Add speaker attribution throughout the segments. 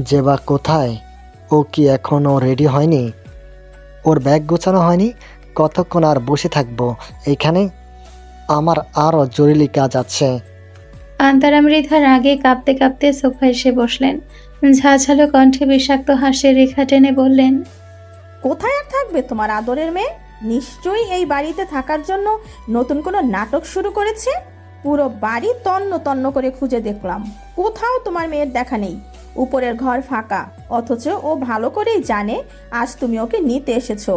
Speaker 1: জেবা কোথায়? ও কি এখনো রেডি হয়নি? ওর ব্যাগ গোছানো হয়নি? কতক্ষণ আর বসে থাকবো এইখানে? আমার আরও জরুরি কাজ আছে।
Speaker 2: আন্তারা মৃধা রাগে কাঁপতে কাঁপতে সোফায় এসে বসলেন। ঝাঝালো কণ্ঠে বিষাক্ত হাসির রেখা টেনে বললেন,
Speaker 3: কোথায় আর থাকবে তোমার আদরের মেয়ে? নিশ্চয়ই এই বাড়িতে থাকার জন্য নতুন কোনো নাটক শুরু করেছে। পুরো বাড়ি তন্ন তন্ন করে খুঁজে দেখলাম, কোথাও তোমার মেয়ের দেখা নেই। উপরের ঘর ফাঁকা, অথচ ও ভালো করেই জানে আজ তুমি ওকে নিতে এসেছো।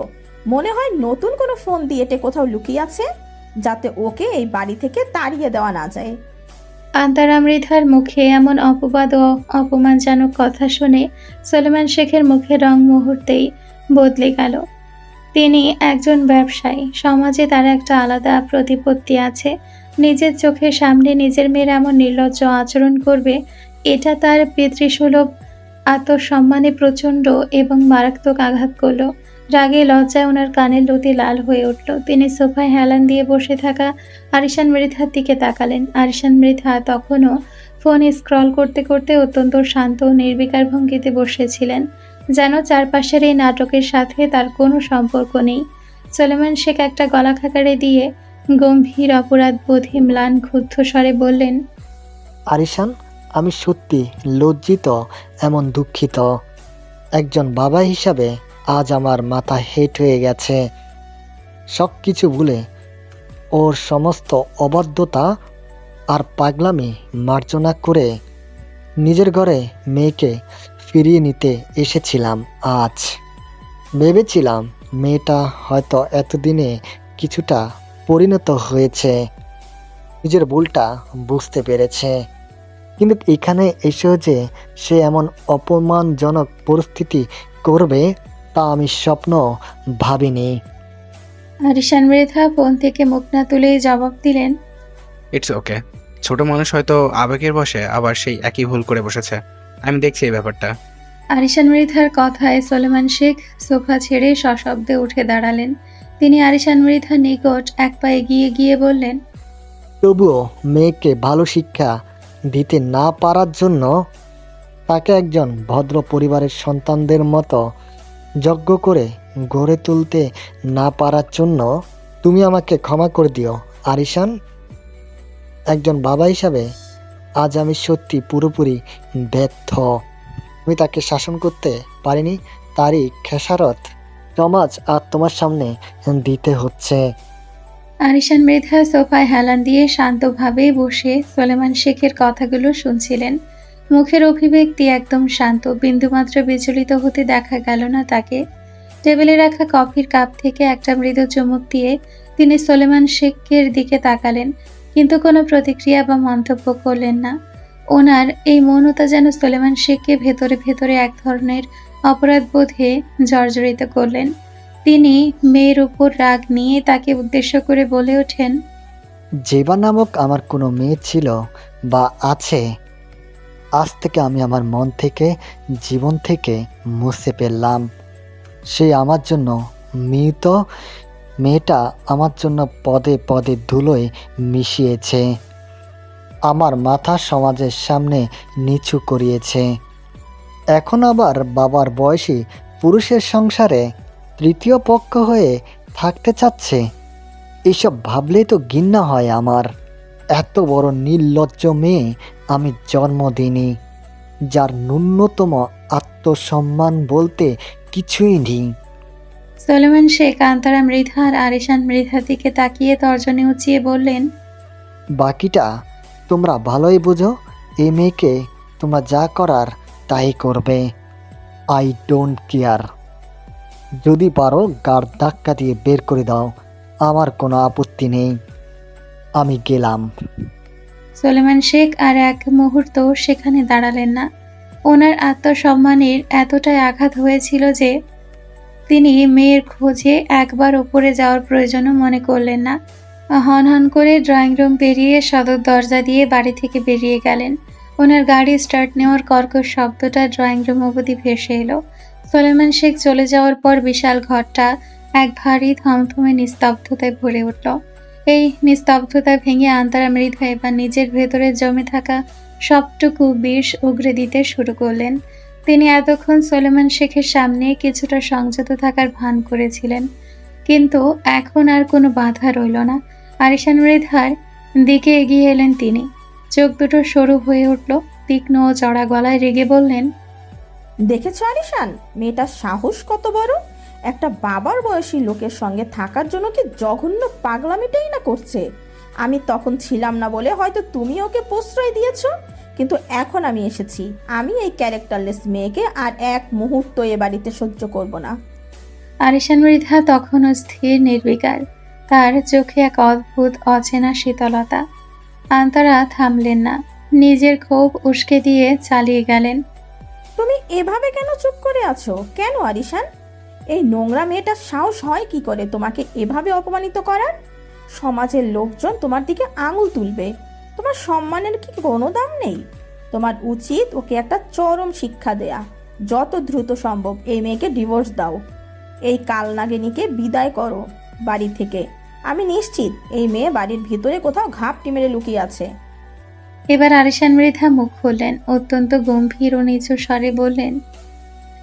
Speaker 3: মনে হয় নতুন কোনো ফোন দিয়ে এটে কোথাও লুকিয়ে আছে, যাতে ওকে এই বাড়ি থেকে তাড়িয়ে দেওয়া না যায়।
Speaker 2: আন্তারা মৃধার মুখে এমন অপবাদ ও অপমানজনক কথা শুনে সলেমান শেখের মুখের রং মুহূর্তেই বদলে গেল। তিনি একজন ব্যবসায়ী, সমাজে তার একটা আলাদা প্রতিপত্তি আছে। নিজের চোখের সামনে নিজের মেয়ের এমন নির্লজ্জ আচরণ করবে, এটা তার পিতৃসুলভ আত্মসম্মানে প্রচণ্ড এবং মারাত্মক আঘাত করল। রাগে লজ্জায় ওনার কানের লতি লাল হয়ে উঠল। তিনি সোফায় হেলান দিয়ে বসে থাকা আরিশান মৃধার দিকে তাকালেন। আরিশান মৃধা তখনও ফোনে স্ক্রল করতে করতে অত্যন্ত শান্ত ও নির্বিকার ভঙ্গিতে বসেছিলেন, যেন চারপাশের এই নাটকের সাথে তার কোনো সম্পর্ক নেই। সলেমান শেখ একটা গলা খাকারে দিয়ে গম্ভীর অপরাধ বোধে ম্লান ক্ষুব্ধ স্বরে বললেন,
Speaker 1: আরিশান, আমি সত্যি লজ্জিত, এমন দুঃখিত। একজন বাবা হিসাবে আজ আমার মাথা হেট হয়ে গেছে। সব কিছু ভুলে ওর সমস্ত অবাধ্যতা আর পাগলামি মার্জনা করে নিজের ঘরে মেয়েকে ফিরিয়ে নিতে এসেছিলাম আজ। ভেবেছিলাম মেয়েটা হয়তো এতদিনে কিছুটা পরিণত হয়েছে, নিজের ভুলটা বুঝতে পেরেছে। কিন্তু এখানে এসেও যে সে এমন অপমানজনক পরিস্থিতি করবে তা আমি স্বপ্ন ভাবিনি।
Speaker 2: আরিশান মৃধা ফোন থেকে মুখ না তুলেই জবাব দিলেন,
Speaker 4: ইটস ওকে। ছোট মানুষ হয়তো আবেগের বশে আবার সেই একই ভুল করে বসেছে। আমি দেখছি এই ব্যাপারটা।
Speaker 2: আরিশান মৃধার কথায় সলেমান শেখ সোফা ছেড়ে সশব্দে উঠে দাঁড়ালেন। তিনি আরিশান মৃধার নিকট এক পা এগিয়ে গিয়ে বললেন,
Speaker 1: তবুও মেয়েকে ভালো শিক্ষা দিতে না পারার জন্য, তাকে একজন ভদ্র পরিবারের সন্তানদের মতো যজ্ঞ করে গড়ে তুলতে না পারার জন্য তুমি আমাকে ক্ষমা করে দিও আরিশান। একজন বাবা হিসাবে আজ আমি সত্যি পুরোপুরি ব্যর্থ। আমি তাকে শাসন করতে পারিনি, তারই খেসারত সমাজ আর তোমার সামনে দিতে হচ্ছে।
Speaker 2: আরিশান মৃধা সোফায় হেলান দিয়ে শান্তভাবে বসে সলেমান শেখের কথাগুলো শুনছিলেন। মুখের অভিব্যক্তি একদম শান্ত, বিন্দুমাত্র বিচলিত হতে দেখা গেল না তাকে। টেবিলে রাখা কফির কাপ থেকে একটা মৃদু চুমুক দিয়ে তিনি সলেমান শেখের দিকে তাকালেন, কিন্তু কোনো প্রতিক্রিয়া বা মন্তব্য করলেন না। ওনার এই মৌনতা যেন সলেমান শেখকে ভেতরে ভেতরে এক ধরনের অপরাধবোধে জর্জরিত করলেন। তিনি মেয়ের উপর রাগ নিয়ে তাকে উদ্দেশ্য করে বলে ওঠেন,
Speaker 1: জেবা নামক আমার কোনো মেয়ে ছিল বা আছে, আজ থেকে আমি আমার মন থেকে, জীবন থেকে মুছে ফেললাম। সে আমার জন্য মৃত, মেয়েটা আমার জন্য পদে পদে ধুলোয় মিশিয়েছে, আমার মাথা সমাজের সামনে নিচু করিয়েছে। এখন আবার বাবার বয়সী পুরুষের সংসারে তৃতীয় পক্ষ হয়ে থাকতে চাচ্ছে। এসব ভাবলেই তো ঘৃণা হয় আমার। এত বড় নির্লজ্জ মেয়ে আমি জন্ম দিইনি, যার ন্যূনতম আত্মসম্মান বলতে কিছুই নেই।
Speaker 2: সলেমান শেখ আন্তারা মৃধা আর আরিশান মৃধার দিকে তাকিয়ে তর্জনী উঁচিয়ে বললেন,
Speaker 1: বাকিটা তোমরা ভালোই বুঝো। এই মেয়েকে তোমরা যা করার তাই করবে। I don't care. যদি পারো গাড় ধাক্কা দিয়ে বের করে দাও, আমার কোনো আপত্তি নেই। আমি গেলাম।
Speaker 2: সলেমান শেখ আর এক মুহূর্ত সেখানে দাঁড়ালেন না। ওনার আত্মসম্মানের এতটাই আঘাত হয়েছিল যে তিনি মেয়ের খোঁজে একবার উপরে যাওয়ার প্রয়োজনও মনে করলেন না। হন হন করে ড্রয়িং রুম পেরিয়ে সদর দরজা দিয়ে বাড়ি থেকে বেরিয়ে গেলেন। ওনার গাড়ি স্টার্ট নেওয়ার কর্কশ শব্দটা ড্রয়িং রুম অবধি ভেসে এলো। সলেমান শেখ চলে যাওয়ার পর বিশাল ঘরটা এক ভারী থমথমে নিস্তব্ধতায় ভরে উঠল। এই নিস্তব্ধতা ভেঙে আন্তারা মৃধা এবার নিজের ভেতরে জমে থাকা সবটুকু বিষ উগরে দিতে শুরু করলেন। তিনি এতক্ষণ সোলেমান শেখের সামনে কিছুটা সংযত থাকার ভান করেছিলেন, কিন্তু এখন আর কোনো বাধা রইল না। আরিশান মৃধার দিকে এগিয়ে এলেন তিনি। চোখ দুটো সরু হয়ে উঠল। তীক্ষ্ণ ও চড়া গলায় রেগে বললেন,
Speaker 3: দেখেছ আরিশান, মেয়েটার সাহস কত বড়! একটা বাবার বয়সী লোকের সঙ্গে থাকার জন্য কি জঘন্য পাগলামিটাই না করছে। আমি তখন ছিলাম না বলে হয়তো তুমি ওকে প্রশ্রয় দিয়েছো, কিন্তু এখন আমি এসেছি। আমি এই ক্যারেক্টারলেস মেয়েকে আর এক মুহূর্ত এ বাড়িতে সহ্য করব না।
Speaker 2: আরিশান মৃধা তখনও স্থির নির্বিকার, তার চোখে এক অদ্ভুত অচেনা শীতলতা। আন্তারা থামলেন না, নিজের ক্ষোভ উস্কে দিয়ে চালিয়ে গেলেন।
Speaker 3: তুমি এভাবে কেন চুপ করে আছো? কেন আরিশান? এই নোংরা মেয়েটার সাহস হয় কি করে তোমাকে এভাবে অপমানিত করার? সমাজের লোকজন তোমার দিকে আঙুল তুলবে। তোমার সম্মানের কি কোনো দাম নেই? তোমার উচিত ওকে একটা চরম শিক্ষা দেয়া। যত দ্রুত সম্ভব এই মেয়েকে ডিভোর্স দাও। এই কালনাগিনীকে বিদায় করো বাড়ি থেকে। আমি নিশ্চিত এই মেয়ে বাড়ির ভিতরে কোথাও ঘাপটি মেরে লুকিয়ে আছে।
Speaker 2: এবার আরিশান মৃধা মুখ খুললেন, অত্যন্ত গম্ভীর ও নিচু স্বরে বললেন,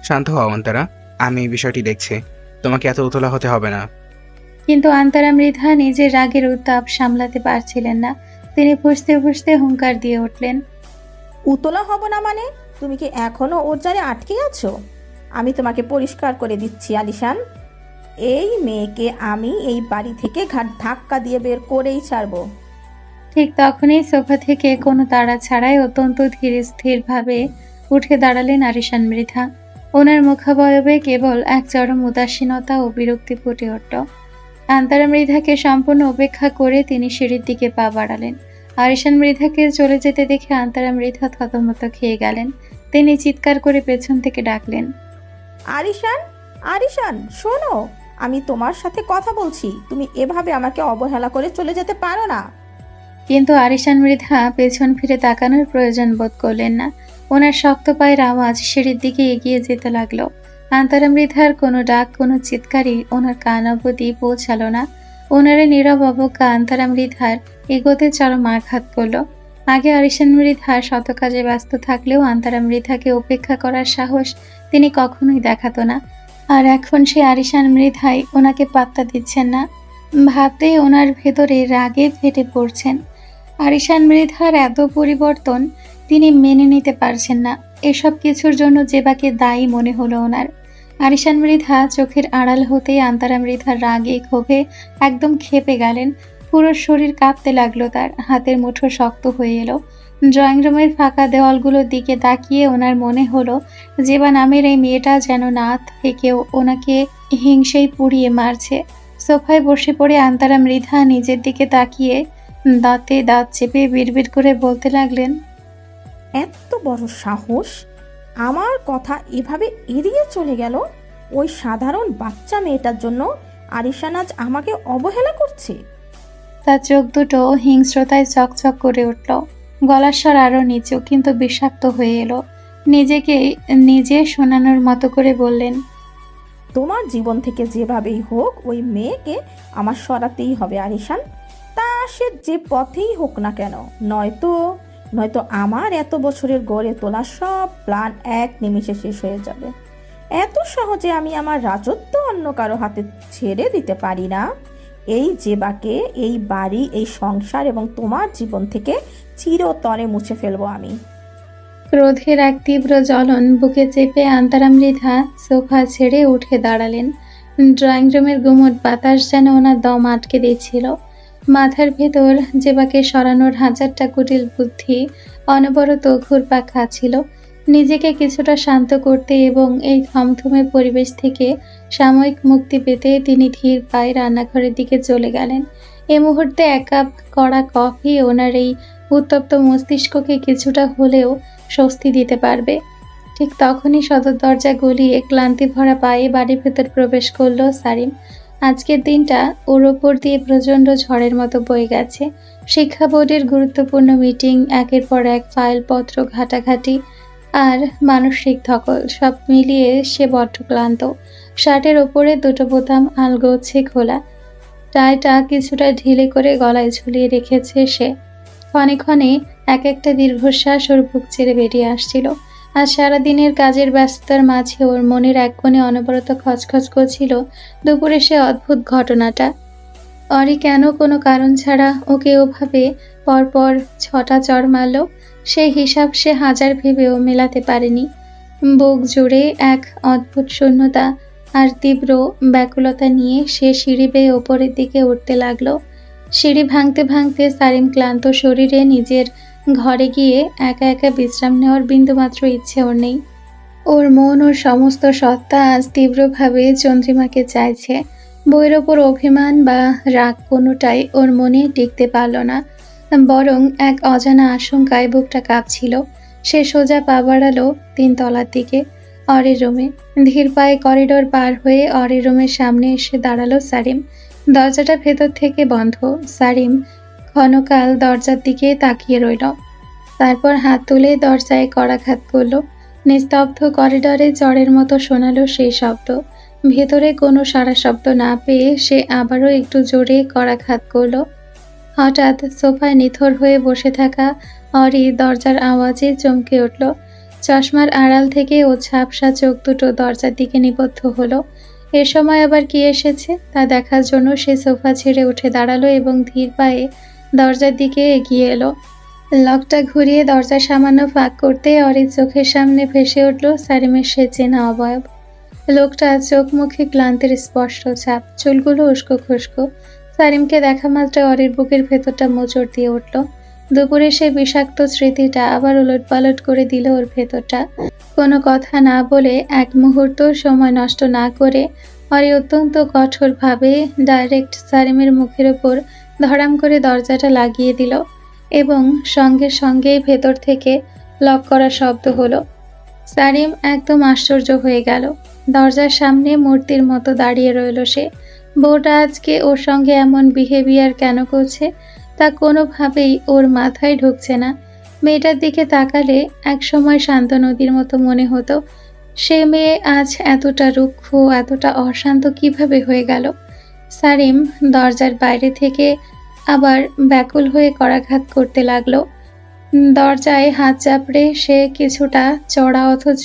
Speaker 4: শান্ত হও অন্তরা, আমি এই বিষয়টি দেখছি। তোমাকে এত উতলা হতে হবে না।
Speaker 2: কিন্তু আন্তারা মৃধা নিজের রাগের উত্তাপ সামলাতে পারছিলেন না। তিনি ফুঁসতে ফুঁসতে হুঙ্কার দিয়ে উঠলেন,
Speaker 3: উতলা হব না মানে? তুমি কি এখনো ওর জালে আটকে আছো? আমি তোমাকে পরিষ্কার করে দিচ্ছি আলিশান, এই মেয়েকে আমি এই বাড়ি থেকে ঘাট ধাক্কা দিয়ে বের করেই ছাড়বো।
Speaker 2: ঠিক তখনই সোফা থেকে কোনো তাড়া ছাড়াই অত্যন্ত ধীর স্থিরভাবে উঠে দাঁড়ালেন আরিশান মৃধা। ওনার মুখাবয়বে কেবল এক চরম উদাসীনতা ও বিরক্তি ফুটে উঠল। আন্তারা মৃধাকে সম্পূর্ণ উপেক্ষা করে তিনি সিঁড়ির দিকে পা বাড়ালেন। আরিশান মৃধাকে চলে যেতে দেখে আন্তারা মৃধা থতমত খেয়ে গেলেন। তিনি চিৎকার করে পেছন থেকে ডাকলেন,
Speaker 3: আরিশান, আরিশান শোনো, আমি তোমার সাথে কথা বলছি। তুমি এভাবে আমাকে অবহেলা করে চলে যেতে পারো না।
Speaker 2: কিন্তু আরিশান মৃধা পেছন ফিরে তাকানোর প্রয়োজন বোধ করলেন না। ওনার শক্ত পায়ের আওয়াজ সিঁড়ির দিকে এগিয়ে যেতে লাগলো। আন্তারা মৃধার কোনো ডাক, কোনো চিৎকারই ওনার কান অবধি পৌঁছালো না। ওনারে নীরব অবজ্ঞা আন্তারা মৃধার এগোতে চরম আঘাত করলো। আগে আরিশান মৃধা শত কাজে ব্যস্ত থাকলেও আন্তারা মৃধাকে উপেক্ষা করার সাহস তিনি কখনোই দেখাতো না। আর এখন সে আরিশান মৃধাই ওনাকে পাত্তা দিচ্ছেন না। ভাবতে ওনার ভেতরে রাগে ফেটে পড়ছেন। আরিশান মৃধার এত পরিবর্তন তিনি মেনে নিতে পারছেন না। এসব কিছুর জন্য জেবাকে দায়ী মনে হলো ওনার। আরিশান মৃধা চোখের আড়াল হতেই আন্তারা মৃধার রাগে ক্ষোভে একদম ক্ষেপে গেলেন। পুরো শরীর কাঁপতে লাগলো, তার হাতের মুঠো শক্ত হয়ে এলো। ড্রয়িং রুমের ফাঁকা দেওয়ালগুলোর দিকে তাকিয়ে ওনার মনে হলো জেবা নামের এই মেয়েটা যেন না থেকেও ওনাকে হিংসেই পুড়িয়ে মারছে। সোফায় বসে পড়ে আন্তারা মৃধা নিজের দিকে তাকিয়ে দাঁতে দাঁত চেপে বিড়বিড় করে বলতে লাগলেন,
Speaker 3: এত বড় সাহস! আমার কথা এভাবে এড়িয়ে চলে গেল। ওই সাধারণ বাচ্চা মেয়েটার জন্য আরিশান আজ আমাকে অবহেলা করছে।
Speaker 2: তার চোখ দুটো হিংস্রতায় চকচক করে উঠল। গলার স্বর আরো নিচু কিন্তু বিষাক্ত হয়ে এলো। নিজেকে নিজে শোনানোর মতো করে বললেন,
Speaker 3: তোমার জীবন থেকে যেভাবেই হোক ওই মেয়েকে আমার সরাতেই হবে আরিশান। তা সে যে পথেই হোক না কেন, নয়তো নয়তো আমার এত বছরের গড়ে তোলা সব প্ল্যান এক নিমিষে শেষ হয়ে যাবে। এত সহজে আমি আমার রাজত্ব অন্য কারো হাতে ছেড়ে দিতে পারি না। এই জেবাকে, এই বাড়ি, এই সংসার এবং তোমার জীবন থেকে চিরতরে মুছে ফেলবো আমি।
Speaker 2: ক্রোধের এক তীব্র জ্বলন বুকে চেপে আন্তারা মৃধা সোফা ছেড়ে উঠে দাঁড়ালেন। ড্রয়িং রুমের গুমোট বাতাস যেন ওনার দম আটকে দিয়েছিল। মাথার ভেতর জেবাকে সরানোর হাজারটা কুটিল বুদ্ধি অনবরত ঘুরপাক খাচ্ছিল। নিজেকে কিছুটা শান্ত করতে এবং এই থমথমে পরিবেশ থেকে সাময়িক মুক্তি পেতে তিনি ধীর পায়ে রান্নাঘরের দিকে চলে গেলেন। এই মুহূর্তে এক কাপ কড়া কফি ওনার এই উত্তপ্ত মস্তিষ্ককে কিছুটা হলেও স্বস্তি দিতে পারবে। ঠিক তখনই সদর দরজা গলিয়ে ক্লান্তি ভরা পায়ে বাড়ির ভেতর প্রবেশ করলো সারিম। আজকের দিনটা ওর ওপর দিয়ে প্রচণ্ড ঝড়ের মতো বয়ে গেছে। শিক্ষা বোর্ডের গুরুত্বপূর্ণ মিটিং, একের পর এক ফাইলপত্র ঘাটাঘাটি আর মানসিক ধকল, সব মিলিয়ে সে বড্ড ক্লান্ত। শার্টের ওপরে দুটো বোতাম আলগোছে খোলা, টাইটা কিছুটা ঢিলে করে গলায় ঝুলিয়ে রেখেছে সে। ক্ষণে ক্ষণে এক একটা দীর্ঘশ্বাস ওর বুক ছেড়ে বেরিয়ে আসছিল। আজ সারাদিনের কাজের ব্যস্ততার মাঝে ওর মনের এক কোণে অনবরত খচখচ করছিল দুপুরে সে অদ্ভুত ঘটনাটা। অরি কেন কোনো কারণ ছাড়া ওকে ওভাবে পরপর 6টা চড় মারল, সেই হিসাব সে হাজার ভেবেও মেলাতে পারেনি। বুক জুড়ে এক অদ্ভুত শূন্যতা আর তীব্র ব্যাকুলতা নিয়ে সে সিঁড়ি বেয়ে ওপরের দিকে উঠতে লাগলো। সিঁড়ি ভাঙতে ভাঙতে সারিম ক্লান্ত শরীরে নিজের ঘরে গিয়ে একা একা বিশ্রাম নেওয়ার বিন্দুমাত্র ইচ্ছে ওর নেই। ওর মন, ওর সমস্ত সত্তা আজ তীব্রভাবে চন্দ্রিমাকে চাইছে। বইয়ের ওপর অভিমান বা রাগ কোনোটাই ওর মনে টিকতে পারল না, বরং এক অজানা আশঙ্কায় বুকটা কাঁপছিল। সে সোজা পা বাড়ালো 3 তলার দিকে, অরির রুমে। ধীর পায়ে করিডোর পার হয়ে অরির রুমের সামনে এসে দাঁড়ালো সারিম। দরজাটা ভেতর থেকে বন্ধ। সারিম ক্ষণকাল দরজার দিকে তাকিয়ে রইল, তারপর হাত তুলে দরজায় করাঘাত করলো। নিস্তব্ধ করিডরে ঝড়ের মতো শোনালো সেই শব্দ। ভেতরে কোনো সাড়া শব্দ না পেয়ে সে আবারও একটু জোরে করাঘাত করলো। হঠাৎ সোফায় নিথর হয়ে বসে থাকা অরি দরজার আওয়াজে চমকে উঠল। চশমার আড়াল থেকে ও ঝাপসা চোখ দুটো দরজার দিকে নিবদ্ধ হলো। এ সময় আবার কি এসেছে তা দেখার জন্য সে সোফা ছেড়ে উঠে দাঁড়ালো এবং ধীর পায়ে দরজার দিকে এগিয়ে এলো। লকটা ঘুরিয়ে দরজা সামান্য ফাঁক করতে অরির চোখের সামনে ভেসে উঠল সারিমের সে চেনা অবয়ব। লোকটা চোখ মুখে ক্লান্তির স্পষ্ট ছাপ, চুলগুলো উস্কো খুস্কো। সারিমকে দেখা মাত্র অরির বুকের ভেতরটা মোচড় দিয়ে উঠল। দুপুরে সে বিষাক্ত স্মৃতিটা আবার উলটপালট করে দিল ওর ভেতরটা। কোনো কথা না বলে, এক মুহূর্ত সময় নষ্ট না করে অরি অত্যন্ত কঠোরভাবে ডাইরেক্ট সারিমের মুখের ওপর ধড়াম করে দরজাটা লাগিয়ে দিল এবং সঙ্গে সঙ্গেই ভেতর থেকে লক করা শব্দ হলো। সারিম একদম আশ্চর্য হয়ে গেল। দরজার সামনে মূর্তির মতো দাঁড়িয়ে রইল সে। বউটা আজকে ওর সঙ্গে এমন বিহেভিয়ার কেন করছে তা কোনোভাবেই ওর মাথায় ঢুকছে না। মেয়েটার দিকে তাকালে একসময় শান্ত নদীর মতো মনে হতো, সে মেয়ে আজ এতটা রুক্ষ, এতটা অশান্ত কিভাবে হয়ে গেল? সারিম দরজার বাইরে থেকে আবার ব্যাকুল হয়ে করাঘাত করতে লাগলো। দরজায় হাত চাপড়ে সে কিছুটা চড়া অথচ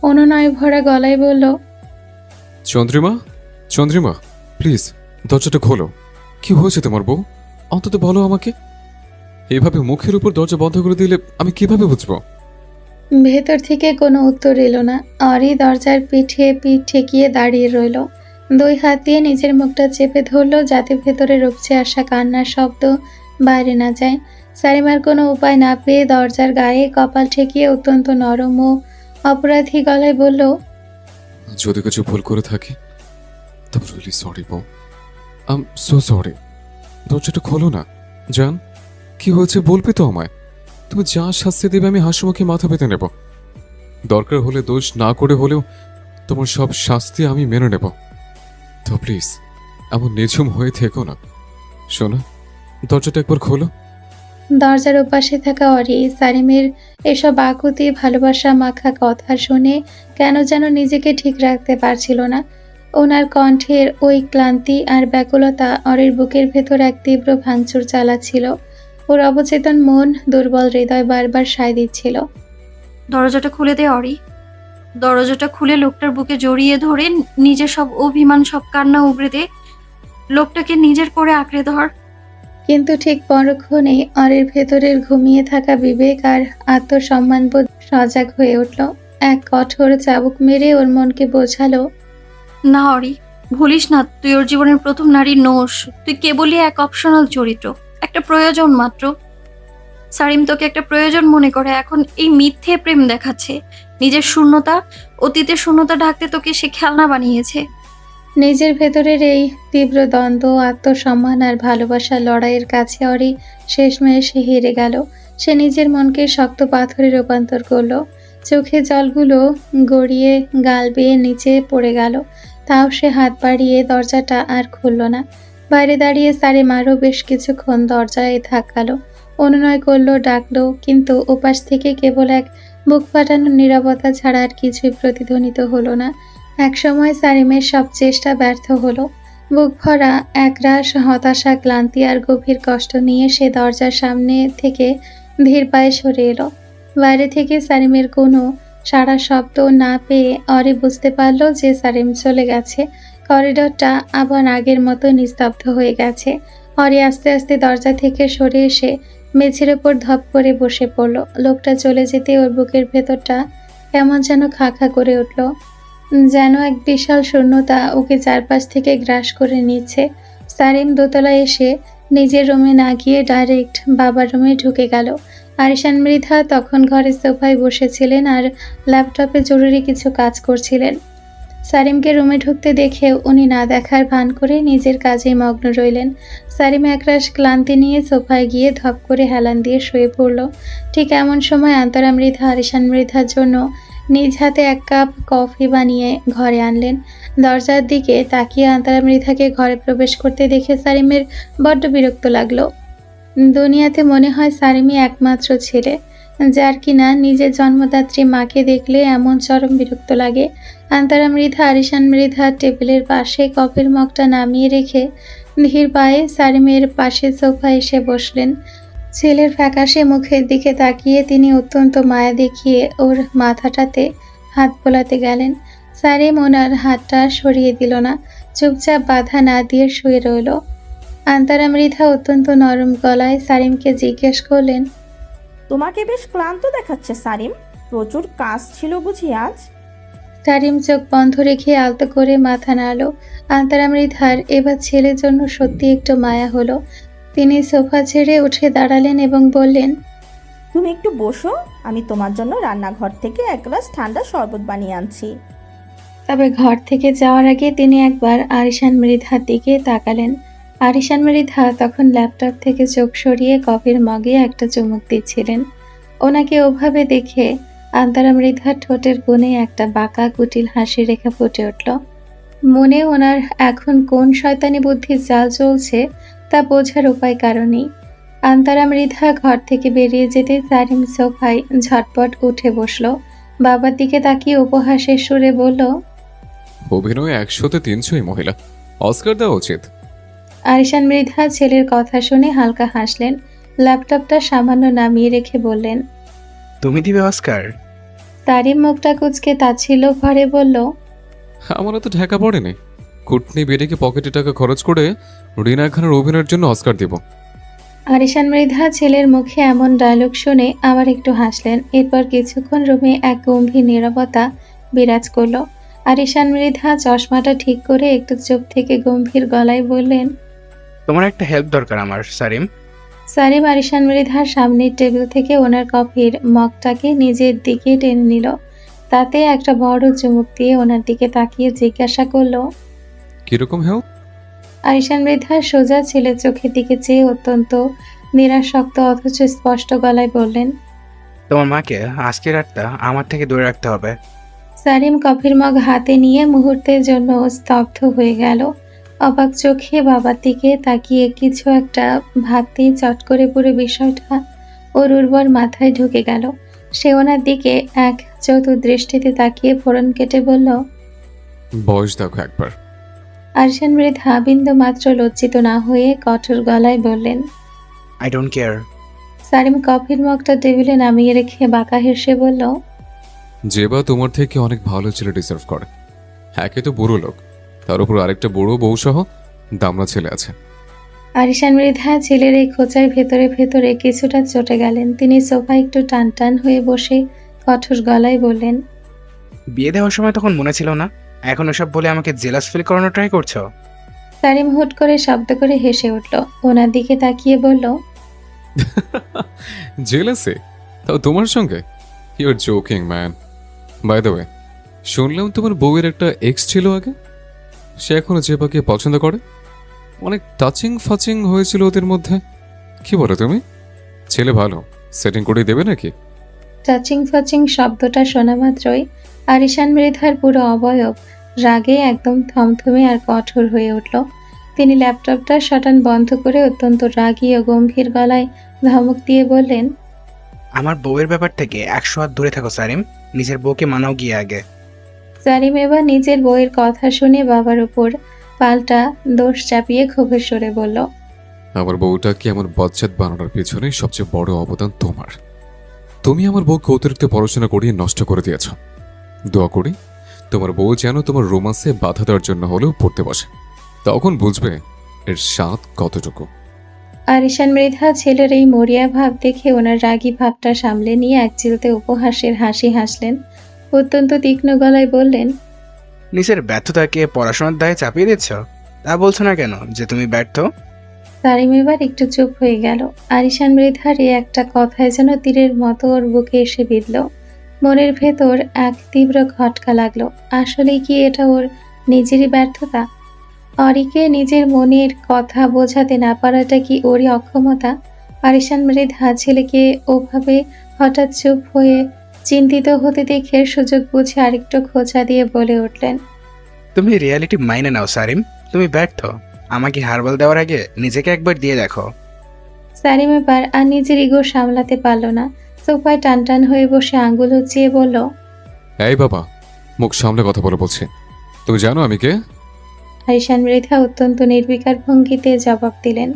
Speaker 2: অনুনয় ভরা গলায় বলল,
Speaker 5: চন্দ্রিমা, চন্দ্রিমা, প্লিজ দরজাটা খোলো। কি হয়েছে তোমার বউ? অন্তত বলো আমাকে। এভাবে মুখের উপর দরজা বন্ধ করে দিলে আমি কিভাবে বুঝবো?
Speaker 2: ভেতর থেকে কোনো উত্তর এলো না। অরি দরজার পিঠে পিঠ ঠেকিয়ে দাঁড়িয়ে রইল। 2 হাত দিয়ে নিজের মুখটা চেপে ধরলো যাতে ভেতরে রুপছে আসা কান্নার শব্দ বাইরে না যায়। সারিমার কোনো উপায় না পেয়ে দরজার গায়ে কপাল ঠেকিয়ে অত্যন্ত নরম ও অপরাধী গলায় বলল,
Speaker 5: যদি কিছু ভুল করে থাকি তবে রিয়েলি সরি বউ, আই এম সো সরি। দরজাটা খোলো না। জান, কি হয়েছে বলবে তো আমায়? তুমি যা শাস্তি দেবে আমি হাসিমুখে মাথা পেতে নেব। দরকার হলে দোষ না করে হলেও তোমার সব শাস্তি আমি মেনে নেব। তো প্লিজ এমন নিঝুম হয়ে থেকো না। শোনো, দরজাটা একবার খোলো।
Speaker 2: দরজার ওপাশে থাকা অরি সারিমের এসব আকুতি ভালোবাসা মাখা কথা শুনে কেন যেন নিজেকে ঠিক রাখতে পারছিল না। ওনার কণ্ঠের ওই ক্লান্তি আর ব্যাকুলতা অরির বুকের ভেতর এক তীব্র ভাঙচুর চালাচ্ছিল। ওর অবচেতন মন, দুর্বল হৃদয় বারবার সায় দিচ্ছিল।
Speaker 6: দরজাটা খুলে দে অরি। দরজাটা খুলে লোকটার বুকে জড়িয়ে ধরে নিজের সব অভিমান, সব কান্না উগড়ে দে। লোকটাকে নিজের করে আঁকড়ে ধর।
Speaker 2: কিন্তু ঠিক পরক্ষণে অরির ভেতরের ঘুমিয়ে থাকা বিবেক আর আত্মসম্মানবোধ সজাগ হয়ে উঠল। এক কঠোর চাবুক মেরে ওর মনকে বোঝালো,
Speaker 6: না অরি, ভুলিস না তুই ওর জীবনের প্রথম নারী নোস। তুই কেবলই এক অপশনাল চরিত্র, একটা প্রয়োজন মাত্র। সারিম তোকে একটা প্রয়োজন মনে করে এখন এই মিথ্যে প্রেম দেখাচ্ছে। নিজের শূন্যতা, অতীতের শূন্যতা ঢাকতে তোকে সে খেলনা বানিয়েছে।
Speaker 2: নিজের ভেতরের এই তীব্র দ্বন্দ্ব, আত্মসম্মান আর ভালোবাসার লড়াইয়ের কাছে অরি শেষমেশ হেরে গেল। সে নিজের মনকে শক্ত পাথরে রূপান্তর করলো। চোখে জলগুলো গড়িয়ে গাল বেয়ে নিচে পড়ে গেল। তাও সে হাত বাড়িয়ে দরজাটা আর খুলল না। বাইরে দাঁড়িয়ে সারিম আরও বেশ কিছুক্ষণ দরজায় থাকালো, অনুনয় করলো, ডাকলো, কিন্তু ওপাশ থেকে কেবল এক বুক ফাটানো নীরবতা ছাড়া আর কিছুই প্রতিধ্বনিত হলো না। একসময় সারিমের সব চেষ্টা ব্যর্থ হলো। বুক ভরা একরাশ হতাশা, ক্লান্তি আর গভীর কষ্ট নিয়ে সে দরজার সামনে থেকে ধীর পায়ে সরে এলো। বাইরে থেকে সারিমের কোনো সারা শব্দ না পেয়ে অরি বুঝতে পারল যে সারিম চলে গেছে। করিডোরটা আবার আগের মতো নিস্তব্ধ হয়ে গেছে। অরি আস্তে আস্তে দরজা থেকে সরে এসে মেঝের ওপর ধপ করে বসে পড়ল। লোকটা চলে যেতে ওর বুকের ভেতরটা কেমন যেন খা খা করে উঠল, যেন এক বিশাল শূন্যতা ওকে চারপাশ থেকে গ্রাস করে নিচ্ছে। সারিম দোতলায় এসে নিজের রুমে না গিয়ে ডাইরেক্ট বাবার রুমে ঢুকে গেল। আরিশান মৃধা তখন ঘরের সোফায় বসেছিলেন আর ল্যাপটপে জরুরি কিছু কাজ করছিলেন। সারিমকে রুমে ঢুকতে দেখে উনি না দেখার ভান করে নিজের কাজে মগ্ন রইলেন। সারিম একরাশ ক্লান্তি নিয়ে সোফায় গিয়ে ধপ করে হেলান দিয়ে শুয়ে পড়ল। ঠিক এমন সময় আন্তরা মৃধা আরিশান মৃধার জন্য নিজ হাতে এক কাপ কফি বানিয়ে ঘরে আনলেন। দরজার দিকে তাকিয়ে আন্তরা মৃধাকে ঘরে প্রবেশ করতে দেখে সারিমের বড্ড বিরক্ত লাগলো। দুনিয়াতে মনে হয় সারিমই একমাত্র ছেলে যার কিনা নিজের জন্মদাত্রী মাকে দেখলে এমন চরম বিরক্ত লাগে। আন্তরা মৃধা আরিশান মৃধার টেবিলের পাশে কফির মগটা নামিয়ে রেখে ধীর পায়ে সারিমের পাশে সোফায় এসে বসলেন। ছেলের ফ্যাকাশে মুখের দিকে তাকিয়ে তিনি অত্যন্ত মায়া দেখিয়ে ওর মাথাটাতে হাত বোলাতে গেলেন। সারিম ওনার হাতটা সরিয়ে দিল না, চুপচাপ বাধা না দিয়ে শুয়ে রইল। আন্তরা মৃধা অত্যন্ত নরম গলায় সারিমকে জিজ্ঞেস করলেন,
Speaker 3: তোমাকে বেশ ক্লান্ত দেখাচ্ছে সারিম, প্রচুর কাজ ছিল বুঝি আজ?
Speaker 2: সারিম চোখ বন্ধ রেখে আলতো করে মাথা নাড়ল। আন্তরা মৃধার এবার ছেলের জন্য সত্যি একটু মায়া হলো। তিনি সোফা ছেড়ে উঠে দাঁড়ালেন এবং বললেন,
Speaker 3: তুমি একটু বসো, আমি তোমার জন্য রান্নাঘর থেকে এক গ্লাস ঠান্ডা শরবত বানিয়ে আনছি।
Speaker 2: তবে ঘর থেকে যাওয়ার আগে তিনি একবার আরিশান মৃধার দিকে তাকালেন। আরিশান মৃধা তখন ল্যাপটপ থেকে চোখ সরিয়ে কফির মগে একটা চুমুক দিচ্ছিলেন। ওনাকে ওভাবে দেখে আন্তরা মৃধার ঠোঁটের কোণে একটা বাঁকা কুটিল হাসি রেখা ফুটে উঠল। মনে ওনার এখন কোন শয়তানি বুদ্ধির জাল চলছে তা বোঝার উপায় কারণেই। আন্তরা মৃধা ঘর থেকে বেরিয়ে যেতে সারিম সোফায় ঝটপট উঠে বসলো। বাবার দিকে তাকিয়ে উপহাসের সুরে বলল,
Speaker 5: অভিনয়ে 100-তে 300 মহিলা, অস্কার দেওয়া উচিত।
Speaker 2: আরিশান মৃধা ছেলের কথা শুনে হালকা হাসলেন। ল্যাপটপটা সামান্য নামিয়ে রেখে বললেন,
Speaker 4: তুমি দিবে অস্কার?
Speaker 2: সারিম মুখটা কুচকে তাচ্ছিল্য ভরে বলল,
Speaker 5: আমারও তো ঢাকা পড়েনি। কুটনি বেডিকে পকেটে টাকা খরচ করে রিনা খানের অভিনয়ের জন্য অস্কার দেব।
Speaker 2: আরিশান মৃধা ছেলের মুখে এমন ডায়লগ শুনে আবার একটু হাসলেন। এরপর কিছুক্ষণ রুমে এক গম্ভীর নীরবতা বিরাজ করলো। আরিশান মৃধা চশমাটা ঠিক করে একটু চুপ থেকে গম্ভীর গলায় বললেন,
Speaker 4: তোমার একটা হেল্প দরকার আমার সারিম।
Speaker 2: সারিম আরিশান মৃধার সামনের টেবিল থেকে ওনার কফির মগটাকে নিজের দিকে টেনে নিল। তাতে একটা বড় চুমুক দিয়ে ওনার দিকে তাকিয়ে জিজ্ঞাসা করলো,
Speaker 5: কিরকম হেল্প?
Speaker 2: আরিশান মৃধা সোজা ছেলের চোখের দিকে চেয়ে অত্যন্ত নিরাসক্ত অথচ স্পষ্ট গলায় বললেন,
Speaker 4: তোমার মাকে আজকে রাতটা আমার থেকে দূরে রাখতে হবে।
Speaker 2: সারিম কফির মগ হাতে নিয়ে মুহূর্তের জন্য স্তব্ধ হয়ে গেল। অবাক চোখে বাবার দিকে তাকিয়ে কিছু একটা ভাবতেই চট করে পুরো বিষয়টা ওর উর্বর মাথায় ঢুকে গেল। সে ওনার দিকে এক চতুর্দৃষ্টিতে তাকিয়ে ফোড়ন কেটে বলল,
Speaker 5: বয়স দেখো একবার।
Speaker 2: আরিশান মৃধা বিন্দু মাত্র লজ্জিত না হয়ে কঠোর গলায় বললেন,
Speaker 4: আই ডোন্ট কেয়ার।
Speaker 2: সারিম কফির মগটা টেবিলে নামিয়ে রেখে বাঁকা হেসে বলল,
Speaker 5: যে বা তোমার থেকে অনেক ভালো ছেলে ডিজার্ভ করে। একে তো বুড়ো লোক, তার উপর আরেকটা বুড়ো বউ সহ দামড়া ছেলে আছে।
Speaker 2: আরিশান মৃধা ছেলের এই খোঁচায় ভেতরে ভেতরে কিছুটা চটে গেলেন। তিনি সোফায় একটু টান টান হয়ে বসে কঠোর গলায় বললেন,
Speaker 4: বিয়ে দেওয়ার সময় তখন মনে ছিল না, এখন ওসব বলে আমাকে জেলাস ফিল করানো ট্রাই করছো?
Speaker 2: সারিম হুট করে শব্দ করে হেসে উঠল। ওনার দিকে তাকিয়ে বলল,
Speaker 5: জেলাসে? তাও তোমার সঙ্গে? You are joking man. By the way, শুনলাম তোমার বউয়ের একটা এক্স ছিল আগে। সে এখনো জেবাকে পছন্দ করে। অনেক টাচিং ফাচিং হয়েছিল ওদের মধ্যে। কি বলো তুমি? ছেলে ভালো, সেটিং করে দেবে নাকি?
Speaker 2: টাচিং ফাচিং শব্দটা শোনা মাত্রই আরিশান মৃধার পুরো অবয়ব রাগে একদম থমথমে আর কঠোর হয়ে উঠল। তিনি ল্যাপটপটা শাটান বন্ধ করে অত্যন্ত রাগী ও গম্ভীর গলায় ধমক দিয়ে বললেন,
Speaker 4: আমার বউয়ের ব্যাপার থেকে 100 হাত দূরে থাকো সারিম। নিজের বউকে মানাও গিয়ে আগে।
Speaker 2: সারিম এবার নিজের বইয়ের কথা শুনে বাবার উপর পাল্টা দোষ চাপিয়ে ক্ষোভের সরে বলল,
Speaker 5: আমার বউটাকে আমার বজ্জাত বানানোর পেছনে সবচেয়ে বড় অবদান তোমার। তুমি আমার বউকে অতিরিক্ত পড়াশোনা করিয়ে নষ্ট করে দিয়েছ। দোয়া করি তোমার বউ যেন তোমার রোমান্সে বাধা দেওয়ার জন্য হলেও পড়তে বসে, তখন বুঝবে এর স্বাদ কতটুকু।
Speaker 2: আরিশান মৃধা ছেলের এই মরিয়া ভাব দেখে ওনার রাগী ভাবটা সামলে নিয়ে একচিলতে উপহাসের হাসি হাসলেন। অত্যন্ত তীক্ষ্ণ গলায় বললেন,
Speaker 4: নিজের ব্যর্থতাকে পড়াশোনার দায়ে চাপিয়ে দিচ্ছ? তা বলছো না কেন যে তুমি ব্যর্থ?
Speaker 2: সারিম এবার একটু চুপ হয়ে গেল। আরিশান মৃধার এই একটা কথায় যেন তীরের মতো ওর বুকে এসে বিঁধল। মনের ভেতর এক তীব্র খটকা লাগলো। আসলেই কি এটা ওর নিজেরই ব্যর্থতা? অরিকে নিজের মনের কথা বোঝাতে না পারাটা কি ওরই অক্ষমতা? আরিশান মৃধা ছেলেকে ওভাবে হঠাৎ চুপ হয়ে চিন্তিত হতে দেখে সুযোগ বুঝে আরেকটু খোঁচা দিয়ে বলে উঠলেন,
Speaker 4: তুমি রিয়ালিটি মাইনে নাও সারিম, তুমি ব্যর্থ। আমাকে হারবাল দেওয়ার আগে নিজেকে একবার দিয়ে দেখো।
Speaker 2: সারিম এবার আর নিজের ইগো সামলাতে পারল না। সোফায় টানটান হয়ে বসে আঙ্গুল উঁচিয়ে বলল,
Speaker 5: এই বাবা, মুখ সামলে কথা বলে বলছি। তুমি জানো আমি কে?
Speaker 2: আরিশান মৃধা অত্যন্ত নির্বিকার ভঙ্গিতে জবাব দিলেন।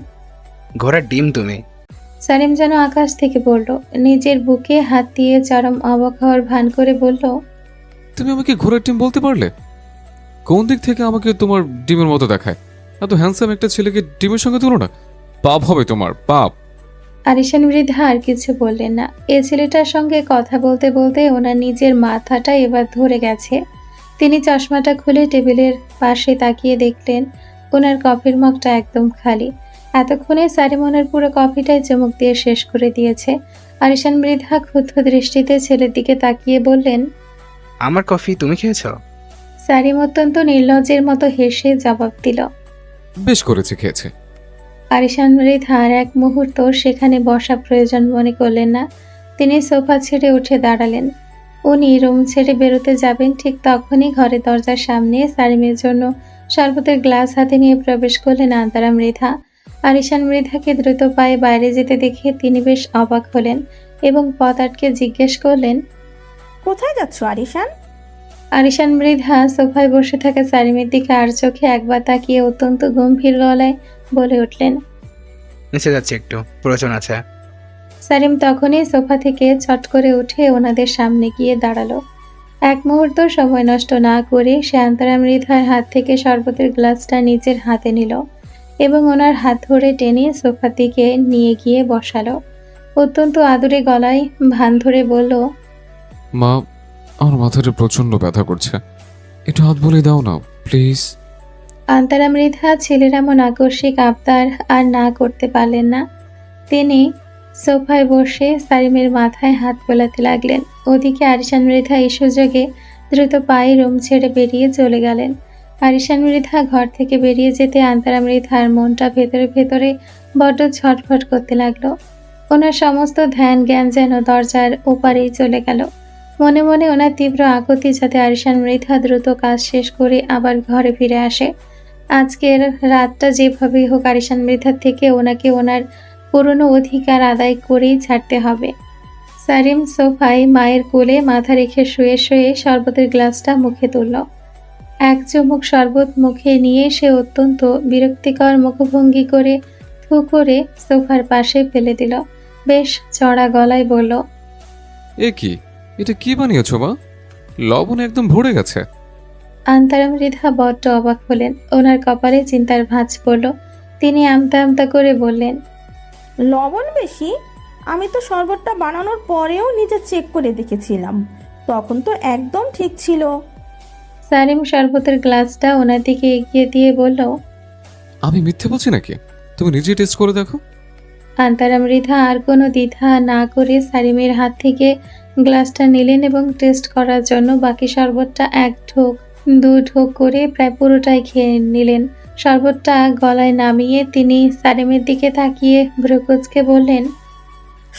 Speaker 4: ঘোড়ার ডিম তুমি।
Speaker 2: সারিম যেন আকাশ থেকে বলল, নিজের বুকে হাত দিয়ে চরম অবাক হওয়ার ভান করে বলল,
Speaker 5: তুমি আমাকে ঘোড়ার ডিম বলতে পারলে? কোন দিক থেকে আমাকে তোমার ডিমের মতো দেখায়? এত হ্যান্ডসাম একটা ছেলেকে ডিমের সঙ্গে তুলনা? পাপ হবে তোমার, পাপ।
Speaker 2: আরিশান মৃধা আর কিছু বললেন না। এ ছেলেটার সঙ্গে কথা বলতে বলতে ওনার নিজের মাথাটা এবার ধরে গেছে। তিনি চশমাটা খুলে টেবিলের পাশে তাকিয়ে দেখলেন ওনার কফির মগটা একদম খালি। এতক্ষণে সারিম ওনার পুরো কফিটাই চুমুক দিয়ে শেষ করে দিয়েছে। আরিশান মৃধা ক্ষুব্ধ দৃষ্টিতে ছেলের দিকে তাকিয়ে বললেন,
Speaker 4: আমার কফি তুমি খেয়েছো?
Speaker 2: সারিম অত্যন্ত নির্লজ্জের মতো হেসে জবাব দিল।
Speaker 5: বেশ করেছে, খেয়েছে।
Speaker 2: আরিশান মৃধা আর এক মুহূর্ত সেখানে বসা প্রয়োজন মনে করলেন না। তিনি সোফা ছেড়ে উঠে দাঁড়ালেন। উনি রুম ছেড়ে বেরোতে যাবেন, ঠিক তখনই ঘরের দরজার সামনে সারিমের জন্য শরবতের গ্লাস হাতে নিয়ে প্রবেশ করলেন আন্তারা মৃধা। আরিশান মৃধাকে দ্রুত পায়ে বাইরে যেতে দেখে তিনি বেশ অবাক হলেন এবং পথ আটকে জিজ্ঞেস করলেন,
Speaker 3: কোথায় যাচ্ছ আরিশান?
Speaker 2: আরিশান মৃধা সোফায় বসে থাকা সারিমের দিকে আর চোখে একবার তাকিয়ে অত্যন্ত গম্ভীর গলায় বলে উঠলেন,
Speaker 4: নিচে যাচ্ছি, একটু প্রয়োজন আছে।
Speaker 2: সারিম তখনই সোফা থেকে চট করে উঠে ওনাদের সামনে গিয়ে দাঁড়ালো। এক মুহূর্ত সময় নষ্ট না করে সে আন্তরা মৃধার হাত থেকে শরবতের গ্লাসটা নিজের হাতে নিল এবং ওনার হাত ধরে টেনে সোফার দিকে নিয়ে গিয়ে বসালো। অত্যন্ত আদুরে গলায় ভান ধরে বলল,
Speaker 5: মা, আমার মাথাটা প্রচন্ড ব্যথা করছে, একটু হাত বলে দাও না প্লিজ।
Speaker 2: আন্তরা মৃধা ছেলের এমন আকস্মিক আবদার আর না করতে পারলেন না। তিনি সোফায় বসে সারিমের মাথায় হাত বোলাতে লাগলেন। ওদিকে আরিশান মৃধা এই সুযোগে দ্রুত পায়ে রুম ছেড়ে বেরিয়ে চলে গেলেন। আরিশান মৃধা ঘর থেকে বেরিয়ে যেতে আন্তরা মৃধার মনটা ভেতরে ভেতরে বড্ড ছটফট করতে লাগলো। ওনার সমস্ত ধ্যান জ্ঞান যেন দরজার ওপারেই চলে গেল। মনে মনে ওনার তীব্র আকুতি যাতে আরিশান মৃধা দ্রুত কাজ শেষ করে আবার ঘরে ফিরে আসে। আজকের রাতটা যেভাবেই হোক আরিশান মৃধার থেকে ওনাকে ওনার পুরনো অধিকার আদায় করেই ছাড়তে হবে। সারিম সোফায় মায়ের কোলে মাথা রেখে শুয়ে শুয়ে শরবতের গ্লাসটা মুখে তুলল। এক চুমুক শরবত মুখে নিয়ে সে অত্যন্ত বিরক্তিকর মুখভঙ্গি করে থু করে সোফার পাশে ফেলে দিল। বেশ চড়া গলায় বলল,
Speaker 5: এ কি, এটা কি বানিয়েছো মা? লবণ একদম ভরে গেছে।
Speaker 2: আন্তরা মৃধা বড্ড অবাক হলেন। ওনার কপালে চিন্তার ভাঁজ পড়ল। তিনি আমতা আমতা করে বললেন,
Speaker 3: লবণ বেশি? আমি তো শরবতটা বানানোর পরেও নিজে চেক করে দেখেছিলাম, তখন তো একদম ঠিক ছিল।
Speaker 2: সারিম শরবতের গ্লাসটা ওনার দিকে এগিয়ে দিয়ে বলল,
Speaker 5: আমি মিথ্যে বলছি নাকি? তুমি নিজে টেস্ট করে দেখো।
Speaker 2: আন্তরা মৃধা আর কোনো দ্বিধা না করে সারিমের হাত থেকে গ্লাসটা নিলেন এবং টেস্ট করার জন্য বাকি শরবতটা এক ঢোক দু ঢোক করে প্রায় পুরোটাই খেয়ে নিলেন। শরবতটা গলায় নামিয়ে তিনি সারিমের দিকে তাকিয়ে ভ্রুকুচকে বললেন,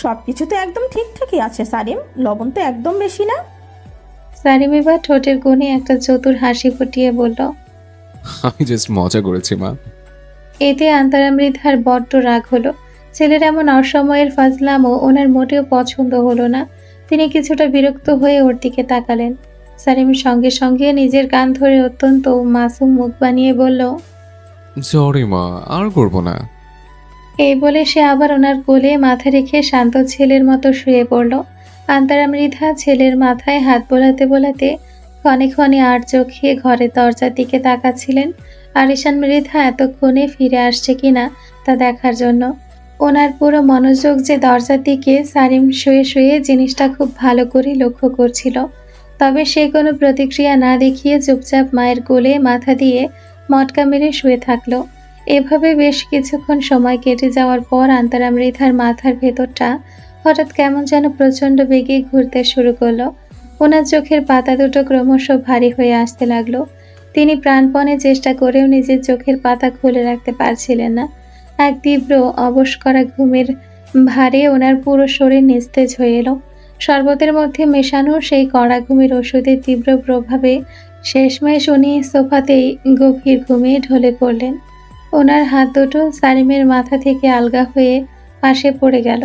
Speaker 3: সবকিছু তো একদম ঠিকঠাকই আছে সারিম, লবণ তো একদম বেশি না।
Speaker 2: সারিম এবার ঠোঁটের কোণে একটা চতুর হাসি ফুটিয়ে বলল।
Speaker 5: আমি জাস্ট মজা করেছি মা।
Speaker 2: এতে আন্তরা মৃধার বড্ড রাগ হলো। ছেলের এমন অসময়ের ফাজলামও ওনার মোটেও পছন্দ হলো না। তিনি কিছুটা বিরক্ত হয়ে ওর দিকে তাকালেন। সারিম সঙ্গে সঙ্গে নিজের কান ধরে অত্যন্ত মাসুম মুখ বানিয়ে বলল,
Speaker 5: সরি মা, আর করবো না।
Speaker 2: এই বলে সে আবার ওনার কোলে মাথা রেখে শান্ত ছেলের মতো শুয়ে পড়ল। আন্তারা মৃধা ছেলের মাথায় হাত বোলাতে বোলাতে ক্ষণে ক্ষণে আর চোখে ঘরের দরজার দিকে তাকাচ্ছিলেন। আরিশান মৃধা এতক্ষণে ফিরে আসছে কিনা তা দেখার জন্য। ওনার পুরো মনোযোগ যে দরজার দিকে। সারিম শুয়ে শুয়ে জিনিসটা খুব ভালো করে লক্ষ্য করছিল। তবে সে কোনো প্রতিক্রিয়া না দেখিয়ে চুপচাপ মায়ের কোলে মাথা দিয়ে মটকা মেরে শুয়ে থাকলো। এভাবে বেশ কিছুক্ষণ সময় কেটে যাওয়ার পর আন্তারা মৃধার মাথার ভেতরটা হঠাৎ কেমন যেন প্রচণ্ড বেগে ঘুরতে শুরু করলো। ওনার চোখের পাতা দুটো ক্রমশ ভারী হয়ে আসতে লাগলো। তিনি প্রাণপণে চেষ্টা করেও নিজের চোখের পাতা খুলে রাখতে পারছিলেন না। এক তীব্র অবশ করা ঘুমের ভারে ওনার পুরো শরীর নিস্তেজ হয়ে এলো। শরবতের মধ্যে মেশানো সেই কড়া ঘুমের ওষুধের তীব্র প্রভাবে শেষমেশ উনি সোফাতেই গভীর ঘুমিয়ে ঢলে পড়লেন। ওনার হাত দুটো সারিমের মাথা থেকে আলগা হয়ে পাশে পড়ে গেল।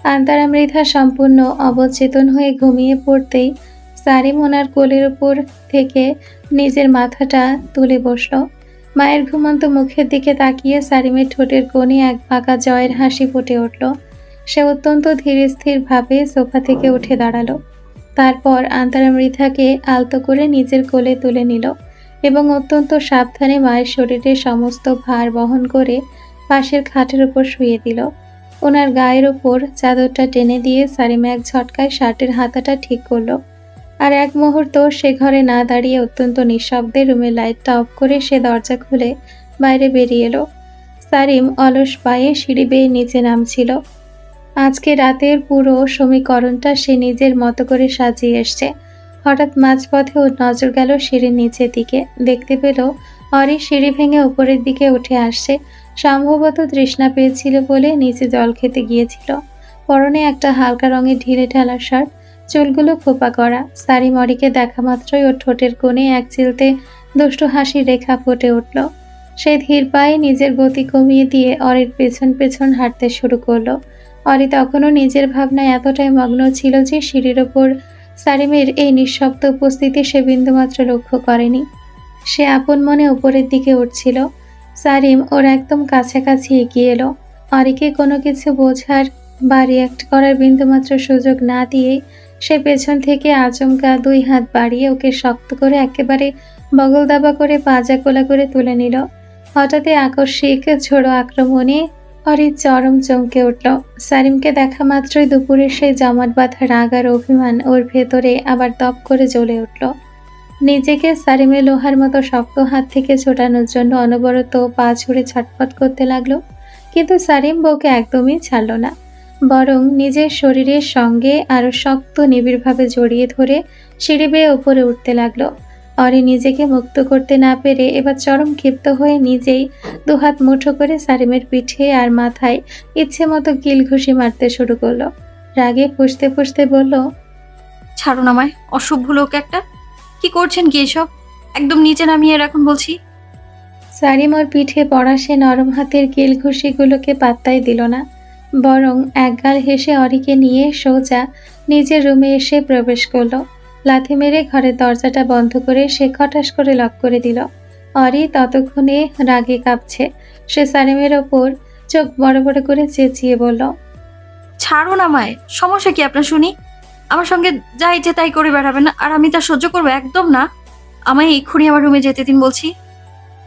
Speaker 2: আন্তারা মৃধা সম্পূর্ণ অবচেতন হয়ে ঘুমিয়ে পড়তেই সারিম ওনার কোলের উপর থেকে নিজের মাথাটা তুলে বসল। মায়ের ঘুমন্ত মুখের দিকে তাকিয়ে সারিমের ঠোঁটের কোণে এক বাঁকা জয়ের হাসি ফুটে উঠল। সে অত্যন্ত ধীরস্থিরভাবে সোফা থেকে উঠে দাঁড়ালো। তারপর আন্তারা মৃধাকে আলতো করে নিজের কোলে তুলে নিল এবং অত্যন্ত সাবধানে মায়ের শরীরের সমস্ত ভার বহন করে পাশের খাটের উপর শুয়ে দিল। ওনার গায়ের উপর চাদরটা টেনে দিয়ে সারিম এক ঝটকায় শার্টের হাতাটা ঠিক করলো। আর এক মুহূর্ত সে ঘরে না দাঁড়িয়ে অত্যন্ত নিঃশব্দে রুমের লাইটটা অফ করে সে দরজা খুলে বাইরে বেরিয়ে এলো। সারিম অলস পায়ে সিঁড়ি বেয়ে নিচে নামছিল। আজকে রাতের পুরো সমীকরণটা সে নিজের মতো করে সাজিয়ে এসছে। হঠাৎ মাঝপথে ওর নজর গেল সিঁড়ির নিচের দিকে। দেখতে পেল অরি সিঁড়ি ভেঙে উপরের দিকে উঠে আসছে। সম্ভবত তৃষ্ণা পেয়েছিল বলে নিচে জল খেতে গিয়েছিল। পরনে একটা হালকা রঙের ঢিলে ঢালা শার্ট, চুলগুলো খোপা করা। সারিম অরিকে দেখা মাত্রই ওর ঠোঁটের কোণে এক চিলতে দুষ্টু হাসির রেখা ফুটে উঠল। সে ধীর পায়ে নিজের গতি কমিয়ে দিয়ে অরির পেছন পেছন হাঁটতে শুরু করলো। অরি তখনও নিজের ভাবনায় এতটাই মগ্ন ছিল যে সিঁড়ির ওপর সারিমের এই নিঃশব্দ উপস্থিতি সে বিন্দুমাত্র লক্ষ্য করেনি। সে আপন মনে উপরের দিকে উঠছিল। সারিম ওর একদম কাছাকাছি এগিয়ে এলো। অরিকে কোনো কিছু বোঝার বা রিয়াক্ট করার বিন্দুমাত্র সুযোগ না দিয়েই সে পেছন থেকে আচমকা দুই হাত বাড়িয়ে ওকে শক্ত করে একেবারে বগল দাবা করে পাজা কোলা করে তুলে নিল। হঠাৎই আকস্মিক ঝোড়ো আক্রমণে অরির চরম চমকে উঠল। সারিমকে দেখা মাত্রই দুপুরের সেই জমাট বাঁধা রাগ আর অভিমান ওর ভেতরে আবার দপ করে জ্বলে উঠল। নিজেকে সারিমের লোহার মতো শক্ত হাত থেকে ছোটানোর জন্য অনবরত পা ছুড়ে ছটফট করতে লাগলো। কিন্তু সারিম বউকে একদমই ছাড়ল না, বরং নিজের শরীরের সঙ্গে আরো শক্ত নিবিড়ভাবে জড়িয়ে ধরে সিঁড়ি বেয়ে উপরে উঠতে লাগলো। অরি নিজেকে মুক্ত করতে না পেরে এবার চরম ক্ষিপ্ত হয়ে নিজেই দুহাত মুঠো করে সারিমের পিঠে আর মাথায় ইচ্ছে মতো কিল ঘুষি মারতে শুরু করলো। রাগে ফুঁসতে ফুঁসতে বলল,
Speaker 6: ছাড়ুন আমায়, অসভ্য লোক একটা। কি করছেন কি এসব? একদম নিচে নামিয়ে রাখুন বলছি।
Speaker 2: সারিম ওর পিঠে পড়া সে নরম হাতের কিল ঘুষিগুলোকে পাত্তাই দিল না, বরং একগাল হেসে অরিকে নিয়ে সোজা নিজের রুমে এসে প্রবেশ করলো। লাথি মেরে ঘরের দরজাটা বন্ধ করে সে খটাস করে লক করে দিল। অরি ততক্ষণে রাগে কাঁপছে। সে সারিমের ওপর চোখ বড় বড় করে চেঁচিয়ে বলল,
Speaker 6: ছাড়ুন আমায়, সমস্যা কি আপনার শুনি? আমার সঙ্গে যা ইচ্ছে তাই করে বেড়াবেন আর আমি তা সহ্য করবো? একদম না, আমায় এক্ষুনি আমার রুমে যেতে দিন বলছি।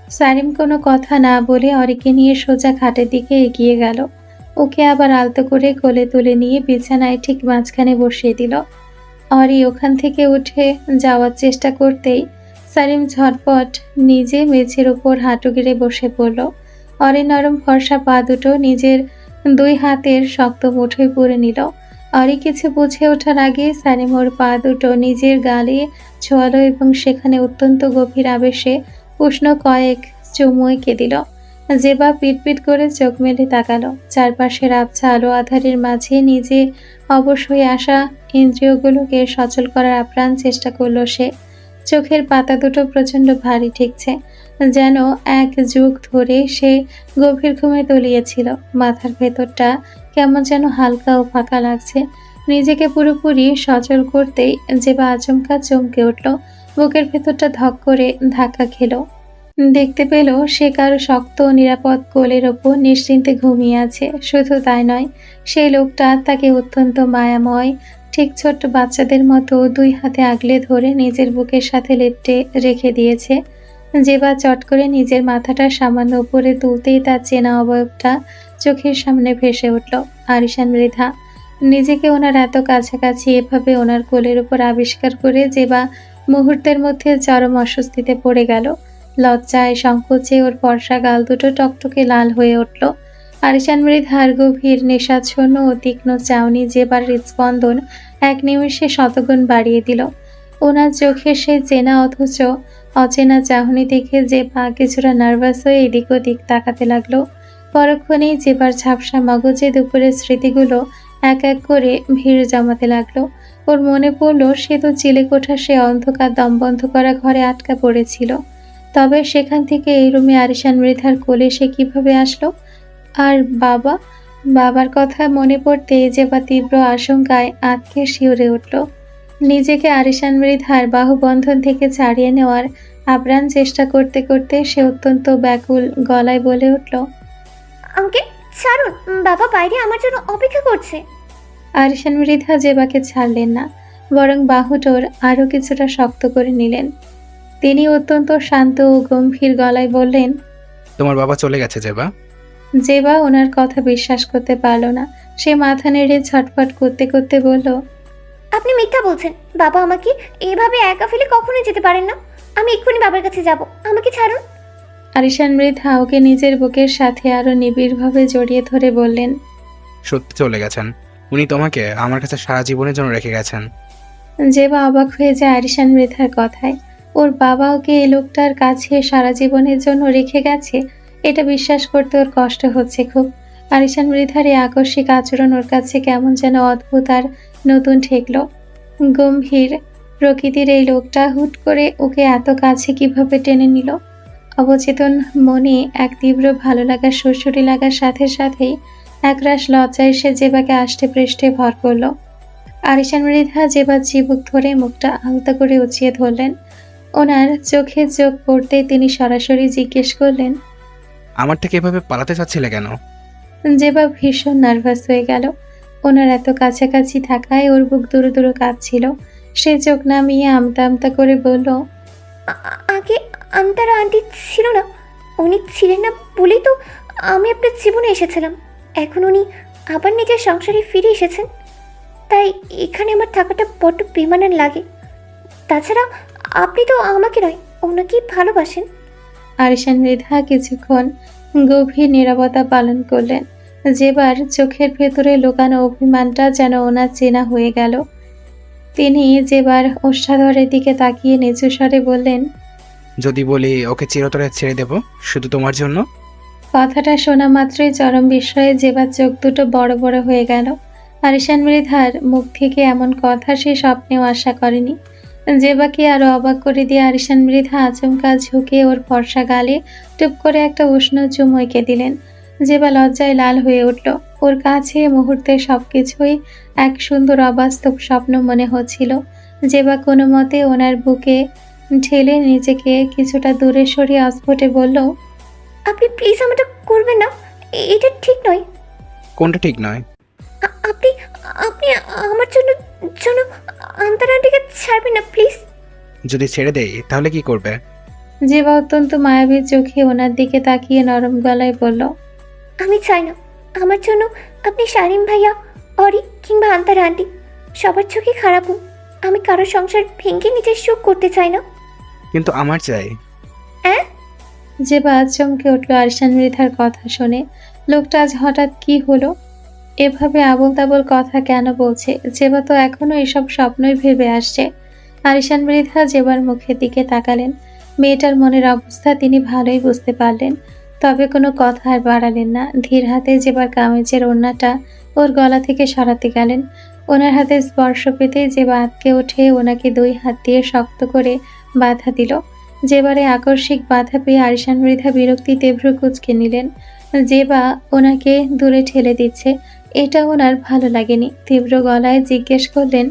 Speaker 2: সারিম কোনো কথা না বলে অরিকে নিয়ে সোজা খাটের দিকে এগিয়ে গেল। ওকে আবার আলতো করে কোলে তুলে নিয়ে বিছানায় ঠিক মাঝখানে বসিয়ে দিল। অরি ওখান থেকে উঠে যাওয়ার চেষ্টা করতেই সারিম ঝটপট নিজে মেঝের ওপর হাঁটু গেড়ে বসে পড়ল। অরি নরম ফর্সা পা দুটো নিজের দুই হাতের শক্ত মুঠোয় পুরে নিল। অরি কিছু বুঝে ওঠার আগে সারিম ওর পা দুটো নিজের গালে ছোঁয়ালো এবং সেখানে অত্যন্ত গভীর আবেশে উষ্ণ কয়েক চুমু এঁকে দিল। জেবা পিটপিট করে চোখ মেলে তাকালো। চারপাশের আবছা আলো আধারের মাঝে নিজে অবশ হয়ে আসা ইন্দ্রিয়গুলোকে সচল করার আপ্রাণ চেষ্টা করলো সে। চোখের পাতা দুটো প্রচণ্ড ভারী ঠেকছে, যেন এক যুগ ধরে সে গভীর ঘুমে তলিয়েছিল। মাথার ভেতরটা কেমন যেন হালকা ও ফাঁকা লাগছে। নিজেকে পুরোপুরি সচল করতেই জেবা আচমকা চমকে উঠল। বুকের ভেতরটা ধক করে ধাক্কা খেলো। দেখতে পেল সে কারো শক্ত ও নিরাপদ কোলের ওপর নিশ্চিন্তে ঘুমিয়ে আছে। শুধু তাই নয়, সেই লোকটা তাকে অত্যন্ত মায়াময় ঠিক ছোট্ট বাচ্চাদের মতো দুই হাতে আগলে ধরে নিজের বুকের সাথে লেপ্টে রেখে দিয়েছে। জেবা চট করে নিজের মাথাটা সামান্য উপরে তুলতেই তার চেনা অবয়বটা চোখের সামনে ভেসে উঠল। আরিশান মৃধা নিজেকে ওনার এত কাছাকাছি এভাবে ওনার কোলের উপর আবিষ্কার করে জেবা মুহূর্তের মধ্যে চরম অস্বস্তিতে পড়ে গেল। লজ্জায় সংকোচে ওর ফর্সা গাল দুটো টকটকে লাল হয়ে উঠল। আরিশান মৃধার গভীর নেশাচ্ছন্ন ও তীক্ষ্ণ চাউনি জেবার হৃদস্পন্দন এক নিমেষে শতগুণ বাড়িয়ে দিল। ওনার চোখে সেই চেনা অথচ অচেনা চাহনি দেখে জেবা কিছুটা নার্ভাস হয়ে এদিক ওদিক তাকাতে লাগলো। পরক্ষণেই জেবার ঝাপসা মগজে দুপুরের স্মৃতিগুলো এক এক করে ভিড় জমাতে লাগলো। ওর মনে পড়লো সে তো চিলেকোঠা সে অন্ধকার দমবন্ধ করা ঘরে আটকা পড়েছিল। তবে সেখান থেকে এই রুমে আরিশান মৃধার কোলে সে কিভাবে আসলো? আর বাবার কথা মনে পড়তে জেবা তীব্র আশঙ্কায় আঁতকে শিউরে উঠল। নিজেকে আরিশান মৃধার বাহুবন্ধন থেকে ছাড়িয়ে নেওয়ার আপ্রাণ চেষ্টা করতে করতে সে অত্যন্ত ব্যাকুল গলায় বলে উঠল,
Speaker 7: আঙ্কেল ছাড়ুন, বাবা বাইরে আমার জন্য অপেক্ষা করছে।
Speaker 2: আরিশান মৃধা জেবাকে ছাড়লেন না, বরং বাহুটোর আরও কিছুটা শক্ত করে নিলেন। তিনি অত্যন্ত শান্ত ও গম্ভীর গলায় বললেন,
Speaker 4: তোমার বাবা চলে গেছে জেবা।
Speaker 2: জেবা ওনার কথা বিশ্বাস করতে পারল না। সে মাথা নেড়ে ছটফট করতে করতে বলল,
Speaker 7: আপনি মিথ্যা বলছেন, বাবা আমাকে এভাবে একা ফেলে কখনোই যেতে পারেন না। আমি এক্ষুনি বাবার কাছে যাব, আমাকে ছাড়ুন।
Speaker 2: আরিশান মৃধা ওকে নিজের বুকের সাথে আরো নিবিড়ভাবে জড়িয়ে ধরে বললেন,
Speaker 4: সত্যি চলে গেছেন। উনি তোমাকে আমার কাছে সারা জীবনের জন্য রেখে গেছেন।
Speaker 2: জেবা অবাক হয়ে যায় আরিশান মৃধার কথায়। ওর বাবা ওকে এই লোকটার কাছে সারা জীবনের জন্য রেখে গেছে, এটা বিশ্বাস করতে ওর কষ্ট হচ্ছে খুব। আরিশান মৃধার এই আকস্মিক আচরণ ওর কাছে কেমন যেন অদ্ভুত আর নতুন ঠেকল। গম্ভীর প্রকৃতির এই লোকটা হুট করে ওকে এত কাছে কিভাবে টেনে নিল? অবচেতন মনে এক তীব্র ভালো লাগার সুরসুরি লাগার সাথে সাথেই একরাশ লজ্জা এসে জেবাকে আষ্টে পৃষ্ঠে ভর করল। আরিশান মৃধা জেবার চিবুক ধরে মুখটা আলতা করে উঁচিয়ে ধরলেন। ওনার চোখে চোখ পড়তেই তিনি সরাসরি জিজ্ঞেস করলেন,
Speaker 4: আমার থেকে এভাবে পালাতে চাচ্ছিলে কেন?
Speaker 2: জেবা ভীষণ নার্ভাস হয়ে গেল। ওনার এত কাছাকাছি থাকায় ওর বুক দুরু দুরু কাঁপছিল। সে চোখ নামিয়ে আমতা আমতা করে বলল,
Speaker 7: আগে আন্তারা আন্টি ছিল না, উনি ছিলেন না বলেই তো আমি আপনার জীবনে এসেছিলাম। এখন উনি আবার নিজের সংসারে ফিরে এসেছেন, তাই এখানে আমার থাকাটা বড্ড বেমানান লাগে। তাছাড়া আপনি তো আমাকে নয়, ওনাকেই ভালোবাসেন।
Speaker 2: আরিশান মৃধা কিছুক্ষণ গভীর নীরবতা পালন করলেন। জেবার চোখের ভেতরে লুকানো অভিমানটা যেন ওনার চেনা হয়ে গেল। তিনি জেবার ওষ্ঠাধরের দিকে তাকিয়ে নিচু স্বরে বললেন,
Speaker 4: যদি বলি ওকে চিরতরে ছেড়ে দেব শুধু তোমার জন্য?
Speaker 2: কথাটা শোনা মাত্রই চরম বিস্ময়ে জেবার চোখ দুটো বড় বড় হয়ে গেল। আরিশান মৃধার মুখ থেকে এমন কথা সে স্বপ্নেও আশা করেনি। জেবাকে আরো অবাক করে দিয়ে আরিশান মৃধা আচমকা ঝুঁকে ওর ফর্সা গালে টুপ করে একটা উষ্ণ চুমু এঁকে দিলেন। জেবা লজ্জায় লাল হয়ে উঠল। ওর কাছে মুহূর্তে সবকিছুই এক সুন্দর অবাস্তব স্বপ্ন মনে হচ্ছিল। জেবা কোনো মতে ওনার বুকে ঠেলে নিজেকে কিছুটা দূরে সরিয়ে অস্ফুটে বলল,
Speaker 7: আপনি প্লিজ আমাটা করবেন না, এটা ঠিক নয়।
Speaker 4: কোনটা ঠিক নয়?
Speaker 7: আপনি আপনি আমার জন্য জন্য আন্তারা আন্টিকে ছাড়বেন না প্লিজ।
Speaker 4: যদি ছেড়ে দেই তাহলে কি করবে?
Speaker 2: জেবা অত্যন্ত মায়াবী চোখে ওনার দিকে তাকিয়ে নরম গলায় বলল,
Speaker 7: আমি চাই না আমার জন্য আপনি শারিম ভাইয়া, অরি কিংবা আন্তারা আন্টি সবার চোখে খারাপ হন। আমি কারো সংসার ভেঙে নিজের সুখ করতে চাই না।
Speaker 4: কিন্তু আমার চাই।
Speaker 2: জেবা চমকে উঠল আরিশান মৃধার কথা শুনে। লোকটা আজ হঠাৎ কি হলো? এভাবে আবোল তাবোল কথা কেন বলছে? জেবা তো এখনো এসব স্বপ্নই ভেবে আসছে। আরিশান মৃধা জেবার মুখের দিকে তাকালেন। মেয়েটার মনের অবস্থা তিনি ভালোই বুঝতে পারলেন, তবে কোনো কথা আর বাড়ালেন না। ধীর হাতে জেবার কামিজের ওড়নাটা ওর গলা থেকে সরাতে গেলেন। ওনার হাতে স্পর্শ পেতে জেবা আটকে উঠে ওনাকে দুই হাত দিয়ে শক্ত করে বাধা দিল। জেবারে আকস্মিক বাধা পেয়ে আরিশান মৃধা বিরক্তিতে ভ্রু কুঁচকে নিলেন। জেবা ওনাকে দূরে ঠেলে দিচ্ছে, এটা ওনার ভালো লাগেনি। তীব্র গলায় জিজ্ঞেস করলেন,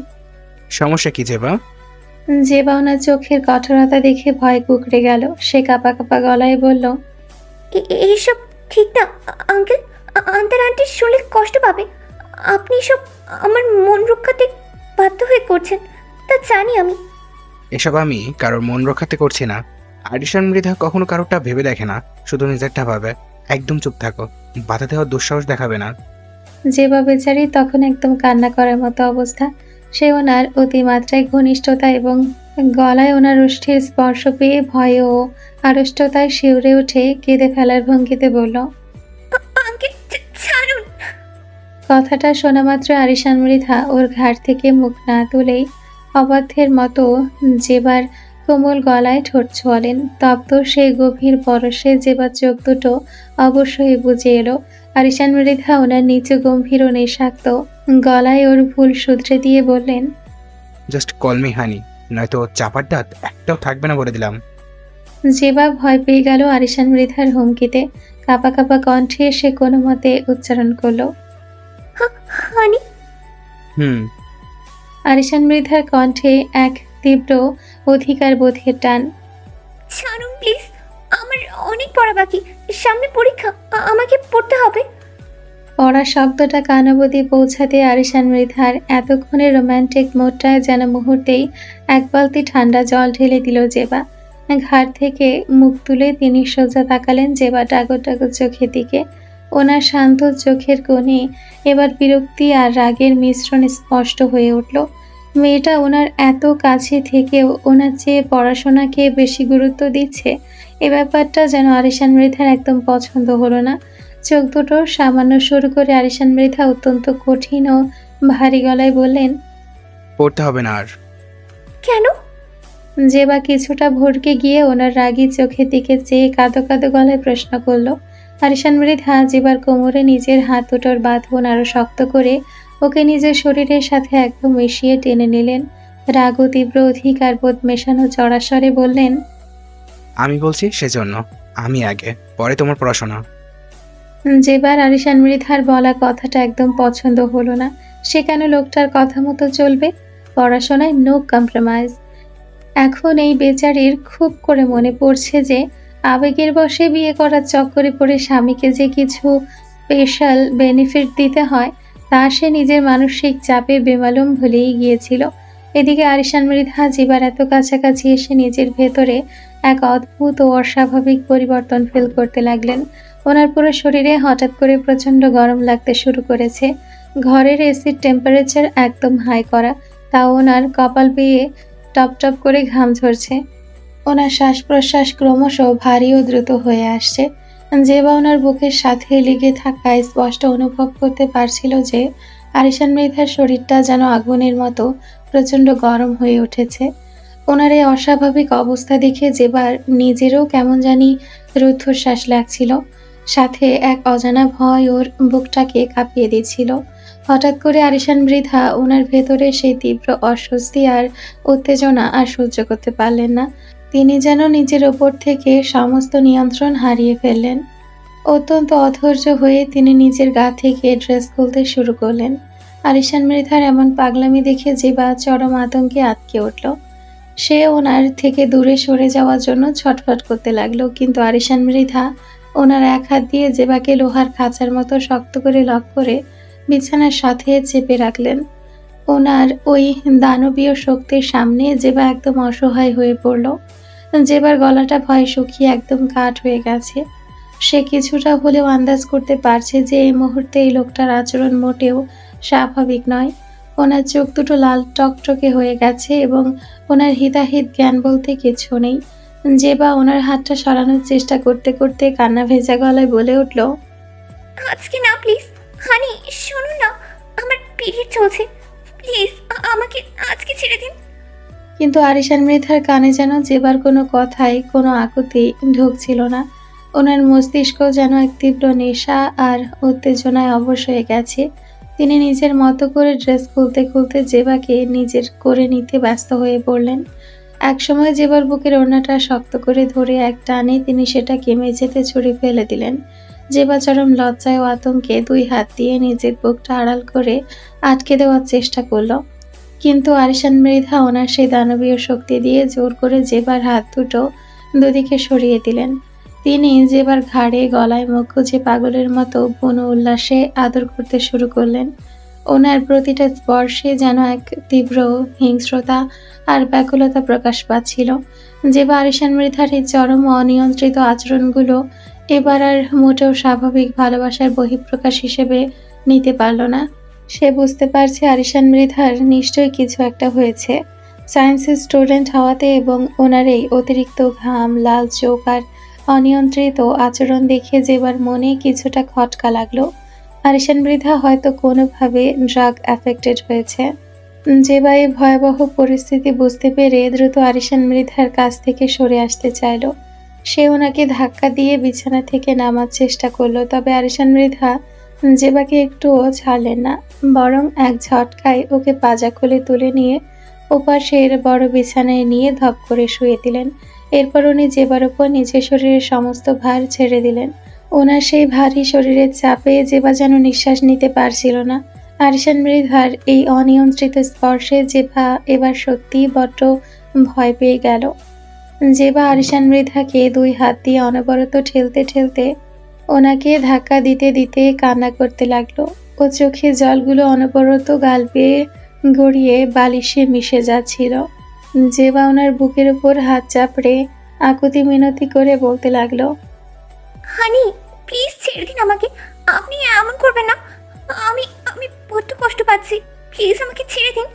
Speaker 4: সমস্যা কি জেবা?
Speaker 2: জেবা ওনার চোখের কঠোরতা দেখে ভয় কুঁকড়ে গেল। সে কাঁপা কাঁপা গলায় বলল,
Speaker 7: এইসব ঠিক না আঙ্কেল, আন্তারা আন্টি শুনলে কষ্ট পাবে। আপনি সব আমার মন রক্ষাতে বাধ্য হয়ে করছেন, তা জানি আমি।
Speaker 4: এসব আমি কারোর মন রক্ষাতে করছি না। আরিশান মৃধা কখনো কারোরটা ভেবে দেখে না, শুধু নিজেরটা ভাবে। একদম চুপ থাকো, বাধা দেওয়ার দুঃসাহস দেখাবে না।
Speaker 2: জেবা বেচারি তখন একদম কান্না করার মতো অবস্থা। সে ওনার অতিমাত্রায় ঘনিষ্ঠতা এবং গলায় ওনার ওষ্ঠের স্পর্শ পেয়ে ভয়ে ও আড়ষ্টতায় শিউরে উঠে কেঁদে ফেলার ভঙ্গিতে বলল।
Speaker 7: আঙ্কেল, ছাড়ুন।
Speaker 2: কথাটা শোনা মাত্র আরিশান মৃধা ওর ঘাড় থেকে মুখ না তুলেই অবাধ্যের মতো জেবার কোমল গলায় ঠোঁট ছোঁয়ালেন। তপ্ত সেই গভীর পরশে জেবার চোখ দুটো অবশ্যই বুঝে এলো। আরিশান মৃধা ওনার নিচু গম্ভীর ও নিঃস্বাক্ত গলায় ওর ভুল শুধরে দিয়ে বললেন,
Speaker 4: জাস্ট কল মি হানি, নয়তো চাপার দাঁত একটাও থাকবে না বলে দিলাম।
Speaker 2: জেবা ভয় পেয়ে গেল আরিশান মৃধার হুমকিতে। কাঁপা কাঁপা কণ্ঠে সে কোনো মতে উচ্চারণ করলো,
Speaker 7: হানি।
Speaker 4: হুম।
Speaker 2: আরিশান মৃধার কণ্ঠে এক তীব্র অধিকার বোধের টান।
Speaker 7: ছাড়ুন প্লিজ, আমার অনেক পড়া বাকি, সামনে পরীক্ষা, আমাকে পড়তে হবে।
Speaker 2: পড়া শব্দটা কান অবধি পৌঁছাতে আরিশান মৃধার এতক্ষণের রোম্যান্টিক মুডটায় যেন মুহূর্তেই এক বালতি ঠান্ডা জল ঢেলে দিল জেবা। ঘাড় থেকে মুখ তুলে তিনি সোজা তাকালেন জেবা টাগর টাগর চোখের দিকে। ওনার শান্ত চোখের কোণে এবার বিরক্তি আর রাগের মিশ্রণ স্পষ্ট হয়ে উঠল। মেয়েটা ওনার এত কাছে থেকেও ওনার চেয়ে পড়াশোনাকে বেশি গুরুত্ব দিচ্ছে, এ ব্যাপারটা যেন আরিশান মৃধার একদম পছন্দ হলো না। চোখ দুটো সামান্য শুরু করে আরিশান মৃধা অত্যন্ত কঠিন ও ভারী গলায় বললেন,
Speaker 4: পড়তে হবে না আর।
Speaker 7: কেন?
Speaker 2: জেবা কিছুটা ভড়কে গিয়ে ওনার রাগী চোখের দিকে চেয়ে কাঁদো কাঁদো গলায় প্রশ্ন করলো। আরিশান মৃধা জেবার কোমরে নিজের হাত দুটোর বাঁধন আরো শক্ত করে ওকে নিজের শরীরের সাথে একদম মিশিয়ে টেনে নিলেন। রাগ ও তীব্র অধিকার বোধ মেশানো চড়া স্বরে বললেন,
Speaker 4: আমি বলছি সেজন্য, আমি আগে, পরে তোমার পড়াশোনা।
Speaker 2: যেবার আরিশান মৃধার বলা কথাটা একদম পছন্দ হলো না। সে কেন লোকটার কথা মতো চলবে? পড়াশোনায় নো কম্প্রোমাইজ। এখন এই বেচারির খুব করে মনে পড়ছে যে আবেগের বশে বিয়ে করার চক্করে পড়ে স্বামীকে যে কিছু স্পেশাল বেনিফিট দিতে হয় তা সে নিজের মানসিক চাপে বেমালুম ভুলেই গিয়েছিল। এদিকে আরিশান মৃধা জীবার এত কাছাকাছি এসে নিজের ভেতরে এক অদ্ভুত ও অস্বাভাবিক পরিবর্তন ফিল করতে লাগলেন। ওনার পুরো শরীরে হঠাৎ করে প্রচণ্ড গরম লাগতে শুরু করেছে। ঘরের এসির টেম্পারেচার একদম হাই করা, তাও ওনার কপাল বেয়ে টপ টপ করে ঘাম ঝরছে। ওনার শ্বাস প্রশ্বাস ক্রমশ ভারী ও দ্রুত হয়ে আসছে। জেবা ওনার বুকের সাথে লেগে থাকায় স্পষ্ট অনুভব করতে পারছিল যে আরিশান মৃধার শরীরটা যেন আগুনের মতো প্রচণ্ড গরম হয়ে উঠেছে। ওনার এই অস্বাভাবিক অবস্থা দেখে জেবার নিজেরও কেমন জানি রুদ্ধশ্বাস লাগছিল, সাথে এক অজানা ভয় ওর বুকটাকে কাঁপিয়ে দিচ্ছিল। হঠাৎ করে আরিশান মৃধা ওনার ভেতরে সেই তীব্র অস্বস্তি আর উত্তেজনা আর সহ্য করতে পারলেন না। তিনি যেন নিজের ওপর থেকে সমস্ত নিয়ন্ত্রণ হারিয়ে ফেললেন। অত্যন্ত অধৈর্য হয়ে তিনি নিজের গা থেকে ড্রেস খুলতে শুরু করলেন। আরিশান মৃধার এমন পাগলামি দেখে জেবা চরম আতঙ্কে আটকে উঠল। সে ওনার থেকে দূরে সরে যাওয়ার জন্য ছটফট করতে লাগলো, কিন্তু আরিশান মৃধা ওনার এক হাত দিয়ে জেবাকে লোহার খাঁচার মতো শক্ত করে লক করে বিছানার সাথে চেপে রাখলেন। ওনার ওই দানবীয় শক্তির সামনে জেবা একদম অসহায় হয়ে পড়ল। জেবার গলাটা ভয়ে শুকিয়ে একদম কাঠ হয়ে গেছে। সে কিছুটা হলেও আন্দাজ করতে পারছে যে এই মুহূর্তে এই লোকটার আচরণ মোটেও স্বাভাবিক নয়। ওনার চোখ দুটো লাল টকটকে হয়ে গেছে এবং ওনার হিতাহিত জ্ঞান বলতে কিছু নেই। জেবা ওনার হাতটা সরানোর চেষ্টা করতে করতে কান্না ভেজা গলায় বলে উঠল,
Speaker 7: আজকে না প্লিজ, হানি শুনুন না, আমার পিরিয়ড চলছে, প্লিজ আমাকে আজকে ছেড়ে দিন।
Speaker 2: কিন্তু আরিশান মৃধার কানে যেন জেবার কোনো কথাই কোনো আকুতি ঢুকছিল না। ওনার মস্তিষ্ক যেন এক তীব্র নেশা আর উত্তেজনায় অবশ হয়ে গেছে। তিনি নিজের মতো করে ড্রেস খুলতে খুলতে জেবাকে নিজের করে নিতে ব্যস্ত হয়ে পড়লেন। একসময় জেবার বুকের ওড়নাটা শক্ত করে ধরে এক টানে তিনি সেটাকে মেঝেতে ছুঁড়ে ফেলে দিলেন। জেবা চরম লজ্জায় ও আতঙ্কে দুই হাত দিয়ে নিজের বুকটা আড়াল করে আটকে দেওয়ার চেষ্টা করলো, কিন্তু আরিশান মৃধা ওনার সেই দানবীয় শক্তি দিয়ে জোর করে জেবার হাত দুটো দুদিকে সরিয়ে দিলেন। তিনি জেবার ঘাড়ে গলায় মুখ গুজে পাগলের মতো বুনো উল্লাসে আদর করতে শুরু করলেন। ওনার প্রতিটা স্পর্শে যেন এক তীব্র হিংস্রতা আর ব্যাকুলতা প্রকাশ পাচ্ছিল। জেবা আরিশান মৃধার এই চরম অনিয়ন্ত্রিত আচরণগুলো এবার আর মোটেও স্বাভাবিক ভালোবাসার বহিঃপ্রকাশ হিসেবে নিতে পারল না। সে বুঝতে পারছে আরিশান মৃধার নিশ্চয়ই কিছু একটা হয়েছে। সায়েন্সের স্টুডেন্ট হওয়াতে এবং ওনার এই অতিরিক্ত ঘাম, লাল চোখ আর অনিয়ন্ত্রিত আচরণ দেখে জেবার মনে কিছুটা খটকা লাগলো। আরিশান মৃধা হয়তো কোনোভাবে ড্রাগ অ্যাফেক্টেড হয়েছে। জেবা এই ভয়াবহ পরিস্থিতি বুঝতে পেরে দ্রুত আরিশান মৃধার কাছ থেকে সরে আসতে চাইল। সে ওনাকে ধাক্কা দিয়ে বিছানা থেকে নামার চেষ্টা করলো, তবে আরিশান মৃধা জেবাকে একটুও ছাড়লেন না, বরং এক ঝটকায় ওকে পাজা কোলে তুলে নিয়ে ওপাশের বড় বিছানায় নিয়ে ধপ করে শুয়ে দিলেন। এরপর উনি জেবার উপর নিজের শরীরের সমস্ত ভার ছেড়ে দিলেন। ওনার সেই ভারী শরীরের চাপে জেবা যেন নিঃশ্বাস নিতে পারছিল না। আরিশান মৃধার এই অনিয়ন্ত্রিত স্পর্শে জেবা এবার সত্যিই বড্ড ভয় পেয়ে গেল। জেবা আরিশান মৃধাকে দুই হাত দিয়ে অনবরত ঠেলতে ঠেলতে ওনাকে ধাক্কা দিতে দিতে কান্না করতে লাগলো। ও চোখে জলগুলো অনবরত গাল বেয়ে গড়িয়ে বালিশে মিশে যাচ্ছিল। জেবা ওনার বুকের উপর হাত চাপড়ে আকুতি মিনতি করে বলতে লাগলো,
Speaker 7: হানি, প্লিজ ছেড়ে দিন আমাকে। আপনি এমন করবেন না। আমি আমি বড্ড কষ্ট পাচ্ছি। প্লিজ আমাকে ছেড়ে দিন।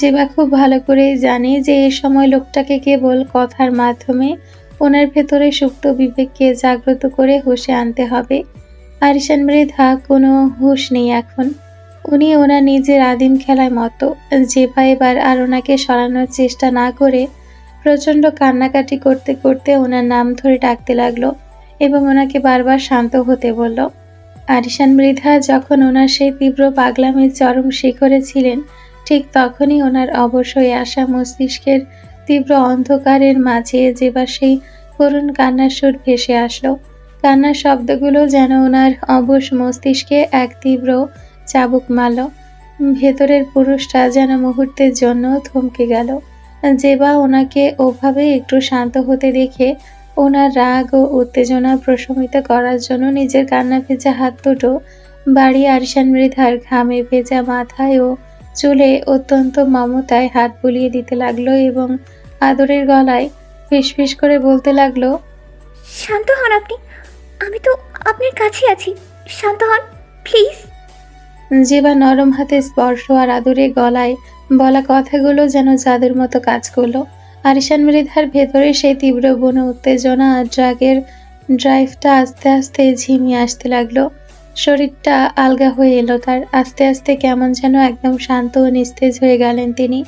Speaker 2: জেবা খুব ভালো করেই জানে যে এ সময় লোকটাকে কেবল কথার মাধ্যমে ওনার ভেতরে সুপ্ত বিবেককে জাগ্রত করে হুঁশে আনতে হবে। আরিশান মৃধা কোনো হুঁশ নেই এখন। উনি ওনার নিজের আদিম খেলায় মতো। জেবা এবার আর ওনাকে সরানোর চেষ্টা না করে প্রচণ্ড কান্নাকাটি করতে করতে ওনার নাম ধরে ডাকতে লাগলো এবং ওনাকে বারবার শান্ত হতে বলল। আরিশান মৃধা যখন ওনার সেই তীব্র পাগলামির চরম শিখরে ছিলেন, ঠিক তখনই ওনার অবশ হয়ে আসা মস্তিষ্কের তীব্র অন্ধকারের মাঝে জেবা সেই করুণ কান্নার সুর ভেসে আসলো। কান্নার শব্দগুলো যেন ওনার অবশ মস্তিষ্কে এক তীব্র চাবুক মারল। ভেতরের পুরুষটা যেন মুহূর্তের জন্য থমকে গেল। জেবা ওনাকে ওভাবে একটু শান্ত হতে দেখে ওনার রাগ ও উত্তেজনা প্রশমিত করার জন্য নিজের কান্না ভেজা হাত দুটো বাড়িয়ে আরিশান মৃধার ঘামে ভেজা মাথায় ও চুলে অত্যন্ত মমতায় হাত বুলিয়ে দিতে লাগলো এবং আদরের গলায় ফিসফিস করে বলতে লাগলো,
Speaker 7: শান্ত হন আপনি। আমি তো আপনার কাছে আছি। শান্ত হন প্লিজ।
Speaker 2: জেবা নরম হাতে স্পর্শ আর আদরে গলায় বলা কথাগুলো যেন জাদুর মতো কাজ করলো। আরিশান মৃধার ভেতরে সেই তীব্র বন উত্তেজনা আর ড্রাগের ড্রাইভটা আস্তে আস্তে ঝিমিয়ে আসতে লাগলো। শরীরটা আলগা হয়ে এলো তার। আস্তে আস্তে কেমন যেন একদম শান্ত ও নিস্তেজ হয়ে গেলেন তিনি।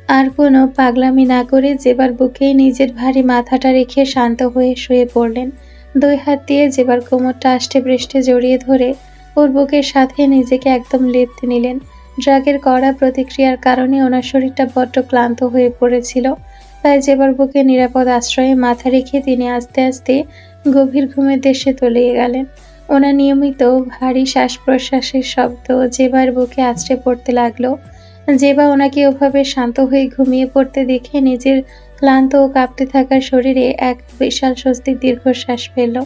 Speaker 2: আর কোনো পাগলামি না করে জেবার বুকেই নিজের ভারী মাথাটা রেখে শান্ত হয়ে শুয়ে পড়লেন। দুই হাত দিয়ে জেবার কোমরটা আষ্টে পৃষ্ঠে জড়িয়ে ধরে ওর বুকের সাথে নিজেকে একদম লেপ্তে নিলেন। ড্রাগের কড়া প্রতিক্রিয়ার কারণে ওনার শরীরটা বড্ড ক্লান্ত হয়ে পড়েছিল, তাই জেবার বুকে নিরাপদ আশ্রয়ে মাথা রেখে তিনি আস্তে আস্তে গভীর ঘুমের দেশে তলিয়ে গেলেন। ওনার নিয়মিত ভারী শ্বাস প্রশ্বাসের শব্দ জেবার বুকে আছড়ে পড়তে লাগলো। জেবা ওনাকে ওভাবে শান্ত হয়ে ঘুমিয়ে পড়তে দেখে নিজের ক্লান্ত ও কাঁপতে থাকা শরীরে এক বিশাল স্বস্তির দীর্ঘশ্বাস ফেলল।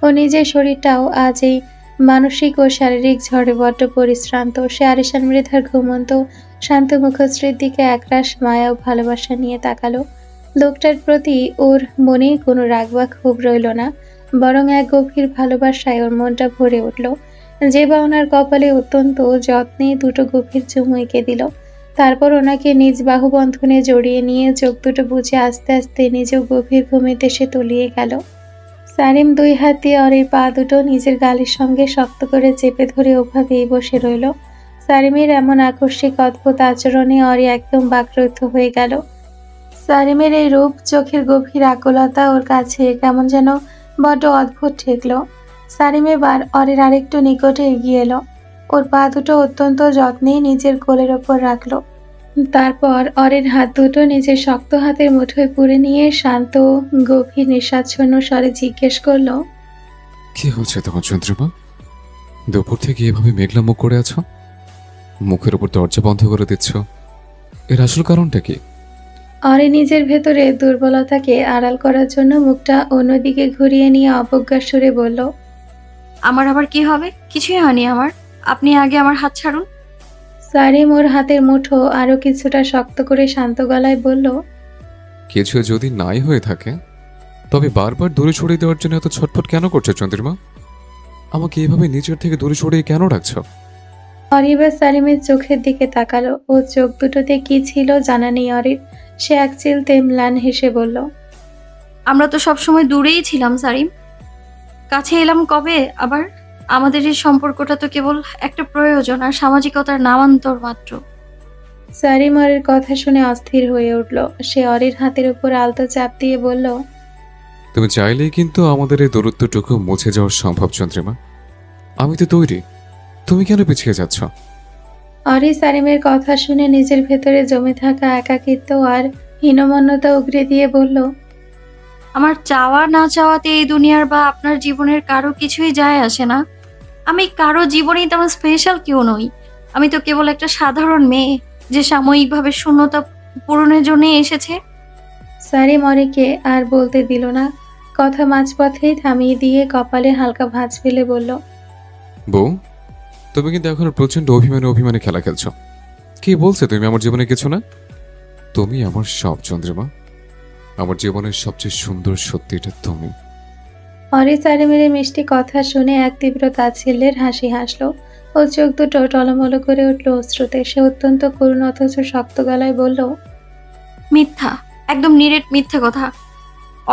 Speaker 2: ও নিজের শরীরটাও আজ এই মানসিক ও শারীরিক ঝড়ে বড্ড পরিশ্রান্ত। সে আরিশান মৃধার ঘুমন্ত শান্ত মুখশ্রীর দিকে একরাশ মায়া ও ভালোবাসা নিয়ে তাকালো। লোকটার প্রতি ওর মনে কোনো রাগ বা ক্ষোভ রইল না, বরং এক গভীর ভালোবাসায় ওর মনটা ভরে উঠল। জেবা ওনার কপালে অত্যন্ত যত্নে দুটো গভীর চুমু এঁকে দিল। তারপর ওনাকে নিজ বাহুবন্ধনে জড়িয়ে নিয়ে চোখ দুটো বুজে আস্তে আস্তে নিজেও গভীর ঘুমের দেশে তলিয়ে গেল। সারিম দুই হাত দিয়ে অরির পা দুটো নিজের গালের সঙ্গে শক্ত করে চেপে ধরে ওভাবেই বসে রইল। সারিমের এমন আকস্মিক অদ্ভুত আচরণে অরি একদম বাকরুদ্ধ হয়ে গেল। সারিমের এই রূপ, চোখের গভীর আকুলতা ওর কাছে কেমন যেন বড্ড অদ্ভুত ঠেকল। সারিম এবার অরির আরেকটু নিকটে এগিয়ে এলো। ওর পা দুটো অত্যন্ত যত্নে নিজের কোলের ওপর রাখলো। তারপর অরির হাত দুটো নিজের শক্ত হাতের মুঠোয় পুরে নিয়ে শান্ত গভীর নিঃস্বাচ্ছন্ন স্বরে জিজ্ঞেস করলো,
Speaker 5: কি হচ্ছে তোমার চন্দ্রিমা? দুপুর থেকে এভাবে মেঘলা মুখ করে আছো, মুখের উপর দরজা বন্ধ করে দিচ্ছ, এর আসল কারণটা কি?
Speaker 2: অরি নিজের ভেতরে দুর্বলতাকে আড়াল করার জন্য মুখটা অন্যদিকে ঘুরিয়ে নিয়ে অবজ্ঞার সুরে বলল,
Speaker 6: আমার আবার কি হবে? কিছুই হয়নি আমার। আপনি আগে আমার হাত ছাড়ুন।
Speaker 2: সারিম ওর হাতের মুঠো আরো কিছুটা শক্ত করে শান্ত গলায় বলল,
Speaker 5: কিছু যদি নাই হয়ে থাকে তবে বারবার দূরে সরিয়ে দেওয়ার জন্য এত ছটফট কেন করছো চন্দ্রিমা? আমাকে এভাবে নিজের থেকে দূরে সরিয়ে কেন রাখছো?
Speaker 2: অরিবা সারিমের চোখের দিকে তাকালো। ও চোখ দুটোতে কি ছিল জানা নেই অরির। সে এক চিলতে ম্লান হেসে বলল,
Speaker 6: আমরা তো সবসময় দূরেই ছিলাম সারিম, কাছে এলাম কবে আবার? আমাদের এই সম্পর্কটা তো কেবল একটা প্রয়োজন আর সামাজিকতার নামান্তর মাত্র।
Speaker 2: সারিম অরির কথা শুনে অস্থির হয়ে উঠল। সে অরির হাতের উপর আলতো চাপ দিয়ে বলল,
Speaker 5: তুমি চাইলেই কিন্তু আমাদের এই দূরত্বটুকু মুছে যাওয়া সম্ভব চন্দ্রিমা। আমি তো তৈরি, তুমি কেন পিছিয়ে যাচ্ছ?
Speaker 2: অরি সারিমের কথা শুনে নিজের ভেতরে জমে থাকা একাকিত্ব আর হীনমন্যতা উগরে দিয়ে বলল,
Speaker 6: আমার চাওয়া না চাওয়াতে এই দুনিয়ার বা আপনার জীবনের কারো কিছুই যায় আসে না। আমি কারো জীবনেই তেমন স্পেশাল কেউ নই। আমি তো কেবল একটা সাধারণ মেয়ে যে সাময়িকভাবে শূন্যতা পূরণের জন্য এসেছে।
Speaker 2: সারিম অরিকে আর বলতে দিল না। কথা মাঝপথেই থামিয়ে দিয়ে কপালে হালকা ভাঁজ ফেলে বলল,
Speaker 5: বউ, তুমি কিন্তু এখন প্রচন্ড অভিমানে অভিমানে খেলা খেলছো। কি বলছে তুমি আমার জীবনে কিছু না? তুমি আমার সব চন্দ্রিমা। আমার জীবনের সবচেয়ে সুন্দর সত্যিটা তুমি।
Speaker 2: অরি সারিমের এই মিষ্টি কথা শুনে এক তীব্র তাচ্ছিল্যের হাসি হাসলো। ও চোখ দুটো টলমলো করে উঠল অশ্রুতে। সে অত্যন্ত করুণ অথচ শক্ত গলায় বলল,
Speaker 6: মিথ্যা, একদম নিরেট মিথ্যা কথা।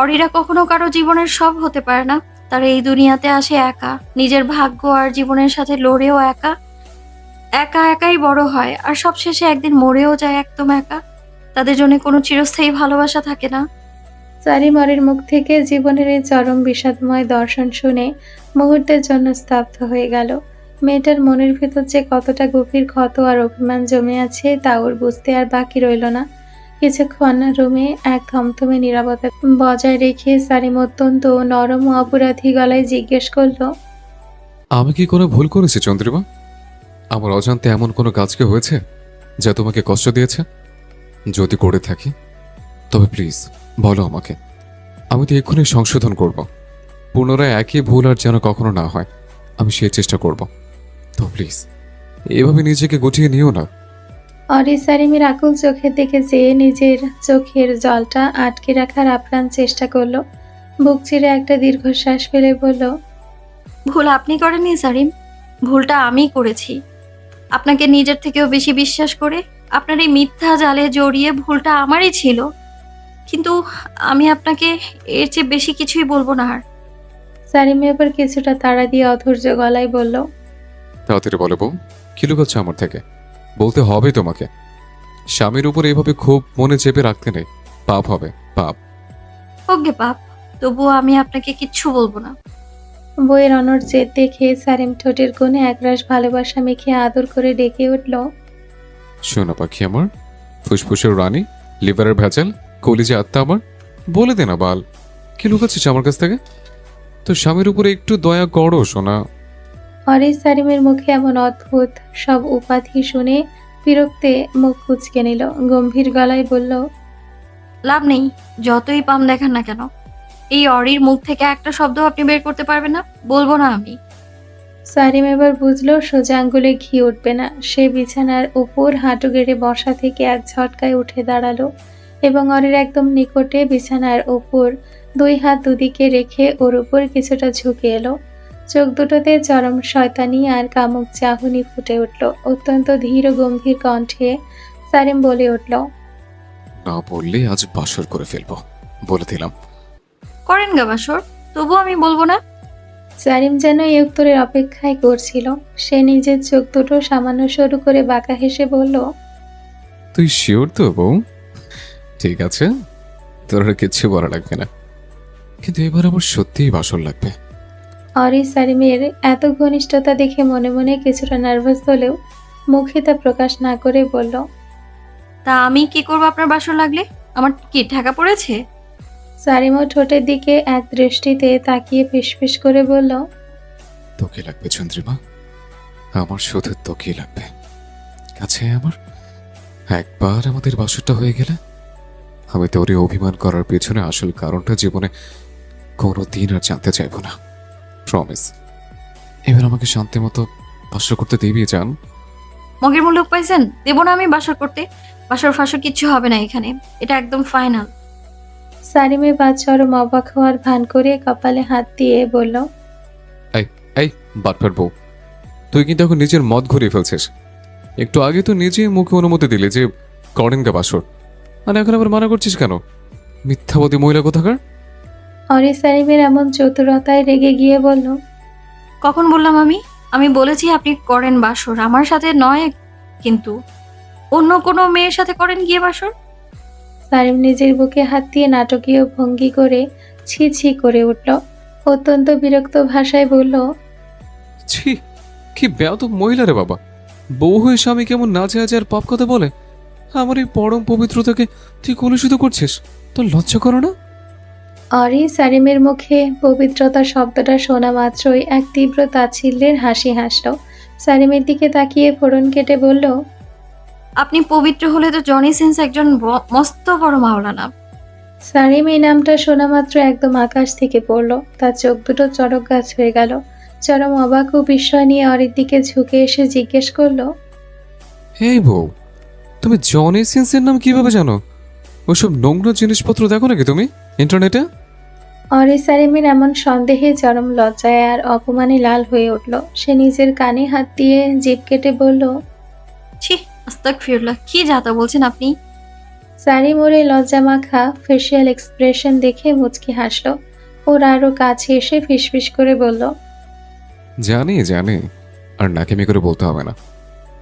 Speaker 6: অরিরা কখনো কারো জীবনের সব হতে পারে না। তারা এই দুনিয়াতে আসে একা, নিজের ভাগ্য আর জীবনের সাথে লড়েও একা একা একাই বড় হয়, আর সবশেষে একদিন মরেও যায় একদম একা। তাদের জন্য কোনো চিরস্থায়ী ভালোবাসা থাকে না।
Speaker 2: সারিম অরির মুখ থেকে জীবনের এই চরম বিষাদময় দর্শন শুনে মুহূর্তের জন্য স্তব্ধ হয়ে গেল। মেয়েটার মনের ভেতর যে কতটা গভীর ক্ষত আর অভিমান জমে আছে তা ওর বুঝতে আর বাকি রইল না। কিছুক্ষণ রুমে এক থমথমে নীরবতা বজায় রেখে সারিম অত্যন্ত নরম ও অপরাধী গলায় জিজ্ঞেস করলো,
Speaker 5: আমি কি কোনো ভুল করেছি চন্দ্রিমা? আমার অজান্তে এমন কোনো কাজ কি হয়েছে যা তোমাকে কষ্ট দিয়েছে? যদি করে থাকি তবে প্লিজ বলো আমাকে। আমি তো এক্ষুনি সংশোধন করব। পুনরায় একই ভুল আর যেন কখনো না হয়, আমি সেই চেষ্টা করব। তো প্লিজ এভাবে নিজেকে গুটিয়ে নিও না।
Speaker 2: অরি সারিমের আকুল চোখের দিকে চেয়ে নিজের চোখের জলটা আটকে রাখার আপ্রাণ চেষ্টা করলো। বুক চিরে একটা দীর্ঘশ্বাস ফেলে বলল,
Speaker 6: ভুল আপনি করেননি সারিম, ভুলটা আমি করেছি। আপনাকে নিজের থেকেও বেশি বিশ্বাস করে আপনার এই মিথ্যা জালে জড়িয়ে ভুলটা আমারই ছিল। কিন্তু আমি আপনাকে এর চেয়ে বেশি কিছুই বলবো না আর।
Speaker 2: সারিম এবার কিছুটা তাড়া দিয়ে অধৈর্য গলায় বলল,
Speaker 5: তাড়াতাড়ি বলো বউ, কি লুকাচ্ছ আমার থেকে? বলতে হবে তোমাকে। স্বামীর উপর এভাবে খুব মনে চেপে রাখতে নেই, পাপ হবে, পাপ।
Speaker 6: ওকে পাপ, তবুও আমি আপনাকে কিচ্ছু বলবো না।
Speaker 2: বইয়ের অনর জেদ দেখে সারিম ঠোঁটের কোণে একরাশ ভালোবাসা মেখে আদর করে ডেকে উঠল,
Speaker 5: শোনো পাখি আমার, ফুসফুসের রানী, লিভারের ভেজাল, কলিজা আত্মা আমার, বলে দে না বাল, কি লুকাচ্ছিস আমার কাছ থেকে? তো স্বামীর উপরে একটু দয়া করো সোনা।
Speaker 2: অরি সারিমের মুখে এমন অদ্ভুত সব উপাধি শুনে বিরক্তে মুখ কুঁচকে নিল। গম্ভীর গলায় বলল,
Speaker 6: লাভ নেই, যতই পাম দেখান না কেন, এই অরির মুখ থেকে একটা শব্দ আপনি বের করতে পারবেন না। বলবো না আমি।
Speaker 2: সারিম এবার বুঝলো সোজা আঙ্গুলে ঘি উঠবে না। সে বিছানার উপর হাঁটু গেড়ে বসা থেকে এক ঝটকায় উঠে দাঁড়ালো এবং অরির একদম নিকটে বিছানার উপর দুই হাত দুদিকে রেখে ওর উপর কিছুটা ঝুঁকে এলো। চোখ দুটোতে চরম শয়তানি আর কামুক চাহনি ফুটে উঠল। অত্যন্ত ধীর ও গম্ভীর কণ্ঠে সারিম বলে উঠল,
Speaker 5: না বললে আজ বাসর করে ফেলবো, বলে দিলাম।
Speaker 6: করেন গাবাসর, তবুও আমি বলবো না।
Speaker 2: সারিম যেন এই উত্তরের অপেক্ষায় করছিল। সে নিজের চোখ দুটো সামান্য সরু করে বাঁকা হেসে বলল,
Speaker 5: তুই শিওর তো বউ? ঠিক আছে, তোর আর কিচ্ছু বলা লাগবে না, কিন্তু এবার আমার সত্যিই বাসর লাগবে।
Speaker 2: অরি সারিমের এত ঘনিষ্ঠতা দেখে মনে মনে কিছুটা নার্ভাস হলেও মুখে তা প্রকাশ না করে বলল,
Speaker 6: তা আমি কি করবো আপনার বাসর লাগলে? আমার কি ঢাকা পড়েছে?
Speaker 2: সারিমও ঠোঁটের দিকে এক দৃষ্টিতে তাকিয়ে ফিসফিস করে বলল,
Speaker 5: তোকে লাগবে চন্দ্রিমা, আমার শুধু তোকে লাগবে। কাছে আমার একবার আমাদের বাসরটা হয়ে গেলে আমি তোরে অভিমান করার পেছনে আসল কারণটা জীবনে কোনো দিন আর জানতে চাইব না। প্রমিস। এবার আমাকে শান্তি মতো বাসর করতে দিবি জান?
Speaker 6: মগের মূল্য পাইছেন? দেবো না আমি বাসর করতে? বাসর ফাসর কিচ্ছু হবে না এখানে, এটা একদম ফাইনাল।
Speaker 2: সারিমের বা চরম অবাক হওয়ার ভান করে কপালে হাত দিয়ে বলল,
Speaker 5: এই বাটপার বউ, তুই কিন্তু এখন নিজের মত ঘুরিয়ে ফেলছিস। একটু আগে তো নিজেই মুখে অনুমতি দিলে যে করেন গে বাসর, আর এখন আবার মানা করছিস কেন? মিথ্যাবাদী মহিলা কোথাকার।
Speaker 2: অরি সারিমের এমন চতুরতায় রেগে গিয়ে বলল,
Speaker 6: কখন বললাম আমি? আমি বলেছি আপনি করেন বাসর, আমার সাথে নয় কিন্তু। অন্য কোনো মেয়ের সাথে করেন গিয়ে বাসর?
Speaker 2: সারিম নিজের বুকে হাত দিয়ে নাটকীয় ভঙ্গি করে ছি ছি করে উঠল। অত্যন্ত বিরক্ত ভাষায় বলল,
Speaker 5: ছি, কি বেয়াদব মহিলা রে বাবা। বউ হয়ে স্বামী কেমন নাচে আছে আর পাপ কথা বলে। আমার এই পরম পবিত্রতাকে তুই কলুষিত করছিস, তোর লজ্জা করো না?
Speaker 2: অরি সারিমের মুখে পবিত্রতা শব্দটা শোনা মাত্রই এক তীব্র তাচ্ছিল্যের হাসি হাসল। সারিমের দিকে তাকিয়ে ফোড়ন কেটে বলল,
Speaker 6: আপনি পবিত্র হলে তো জনি সিন্স একজন মস্ত বড় মাওলানা।
Speaker 2: সারিম এই নামটা শোনা মাত্র একদম আকাশ থেকে পড়ল। তার চোখ দুটো চড়ক গাছ হয়ে গেল। চরম অবাক ও বিস্ময় নিয়ে অরির দিকে ঝুঁকে এসে জিজ্ঞেস করলো,
Speaker 5: এই বউ, তুমি জনি সিন্সের নাম কিভাবে জানো? ওসব নোংরা জিনিসপত্র দেখো নাকি তুমি ইন্টারনেটে?
Speaker 2: অরি সারিমের এমন সন্দেহে চরম লজ্জায় আর অপমানে লাল হয়ে উঠল। সে নিজের কানে হাত দিয়ে জিভ কেটে বলল,
Speaker 6: ছি, আস্তাগফিরুল্লাহ, কি যাতা বলছেন আপনি?
Speaker 2: সারিম ওর এই লজ্জা মাখা ফেসিয়াল এক্সপ্রেশন দেখে মুচকি হাসল। ওর আরো কাছে এসে ফিসফিস করে বলল,
Speaker 5: জানি জানি, আর নাকেমি করে বলতে হবে না।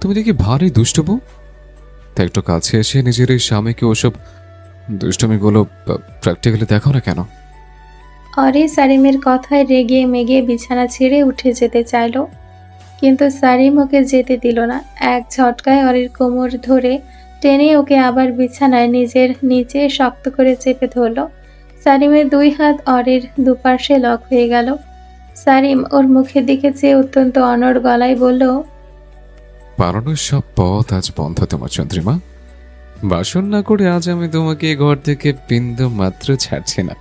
Speaker 5: তুমি দেখি ভারী দুষ্ট বউ। তাই একটু কাছে এসে নিজের এই স্বামীকে ওসব দুষ্টমিগুলো প্র্যাকটিক্যালি দেখো না কেন?
Speaker 2: অরি সারিমের কথায় রেগে মেগে বিছানা ছেড়ে উঠে যেতে চাইল, কিন্তু সারিম ওকে যেতে দিল না। এক ঝটকায় অরির কোমর ধরে টেনে ওকে আবার বিছানায় নিজের নিচে শক্ত করে চেপে ধরল। সারিমের দুই হাত অরির দুপাশে লক হয়ে গেল। সারিম ওর মুখের দিকে চেয়ে অত্যন্ত অনড় গলায় বলল,
Speaker 5: পালানোর সব পথ আজ বন্ধ তোমার চন্দ্রিমা। বাসন না করে আজ আমি তোমাকে এ ঘর থেকে বিন্দু মাত্র ছাড়ছি না।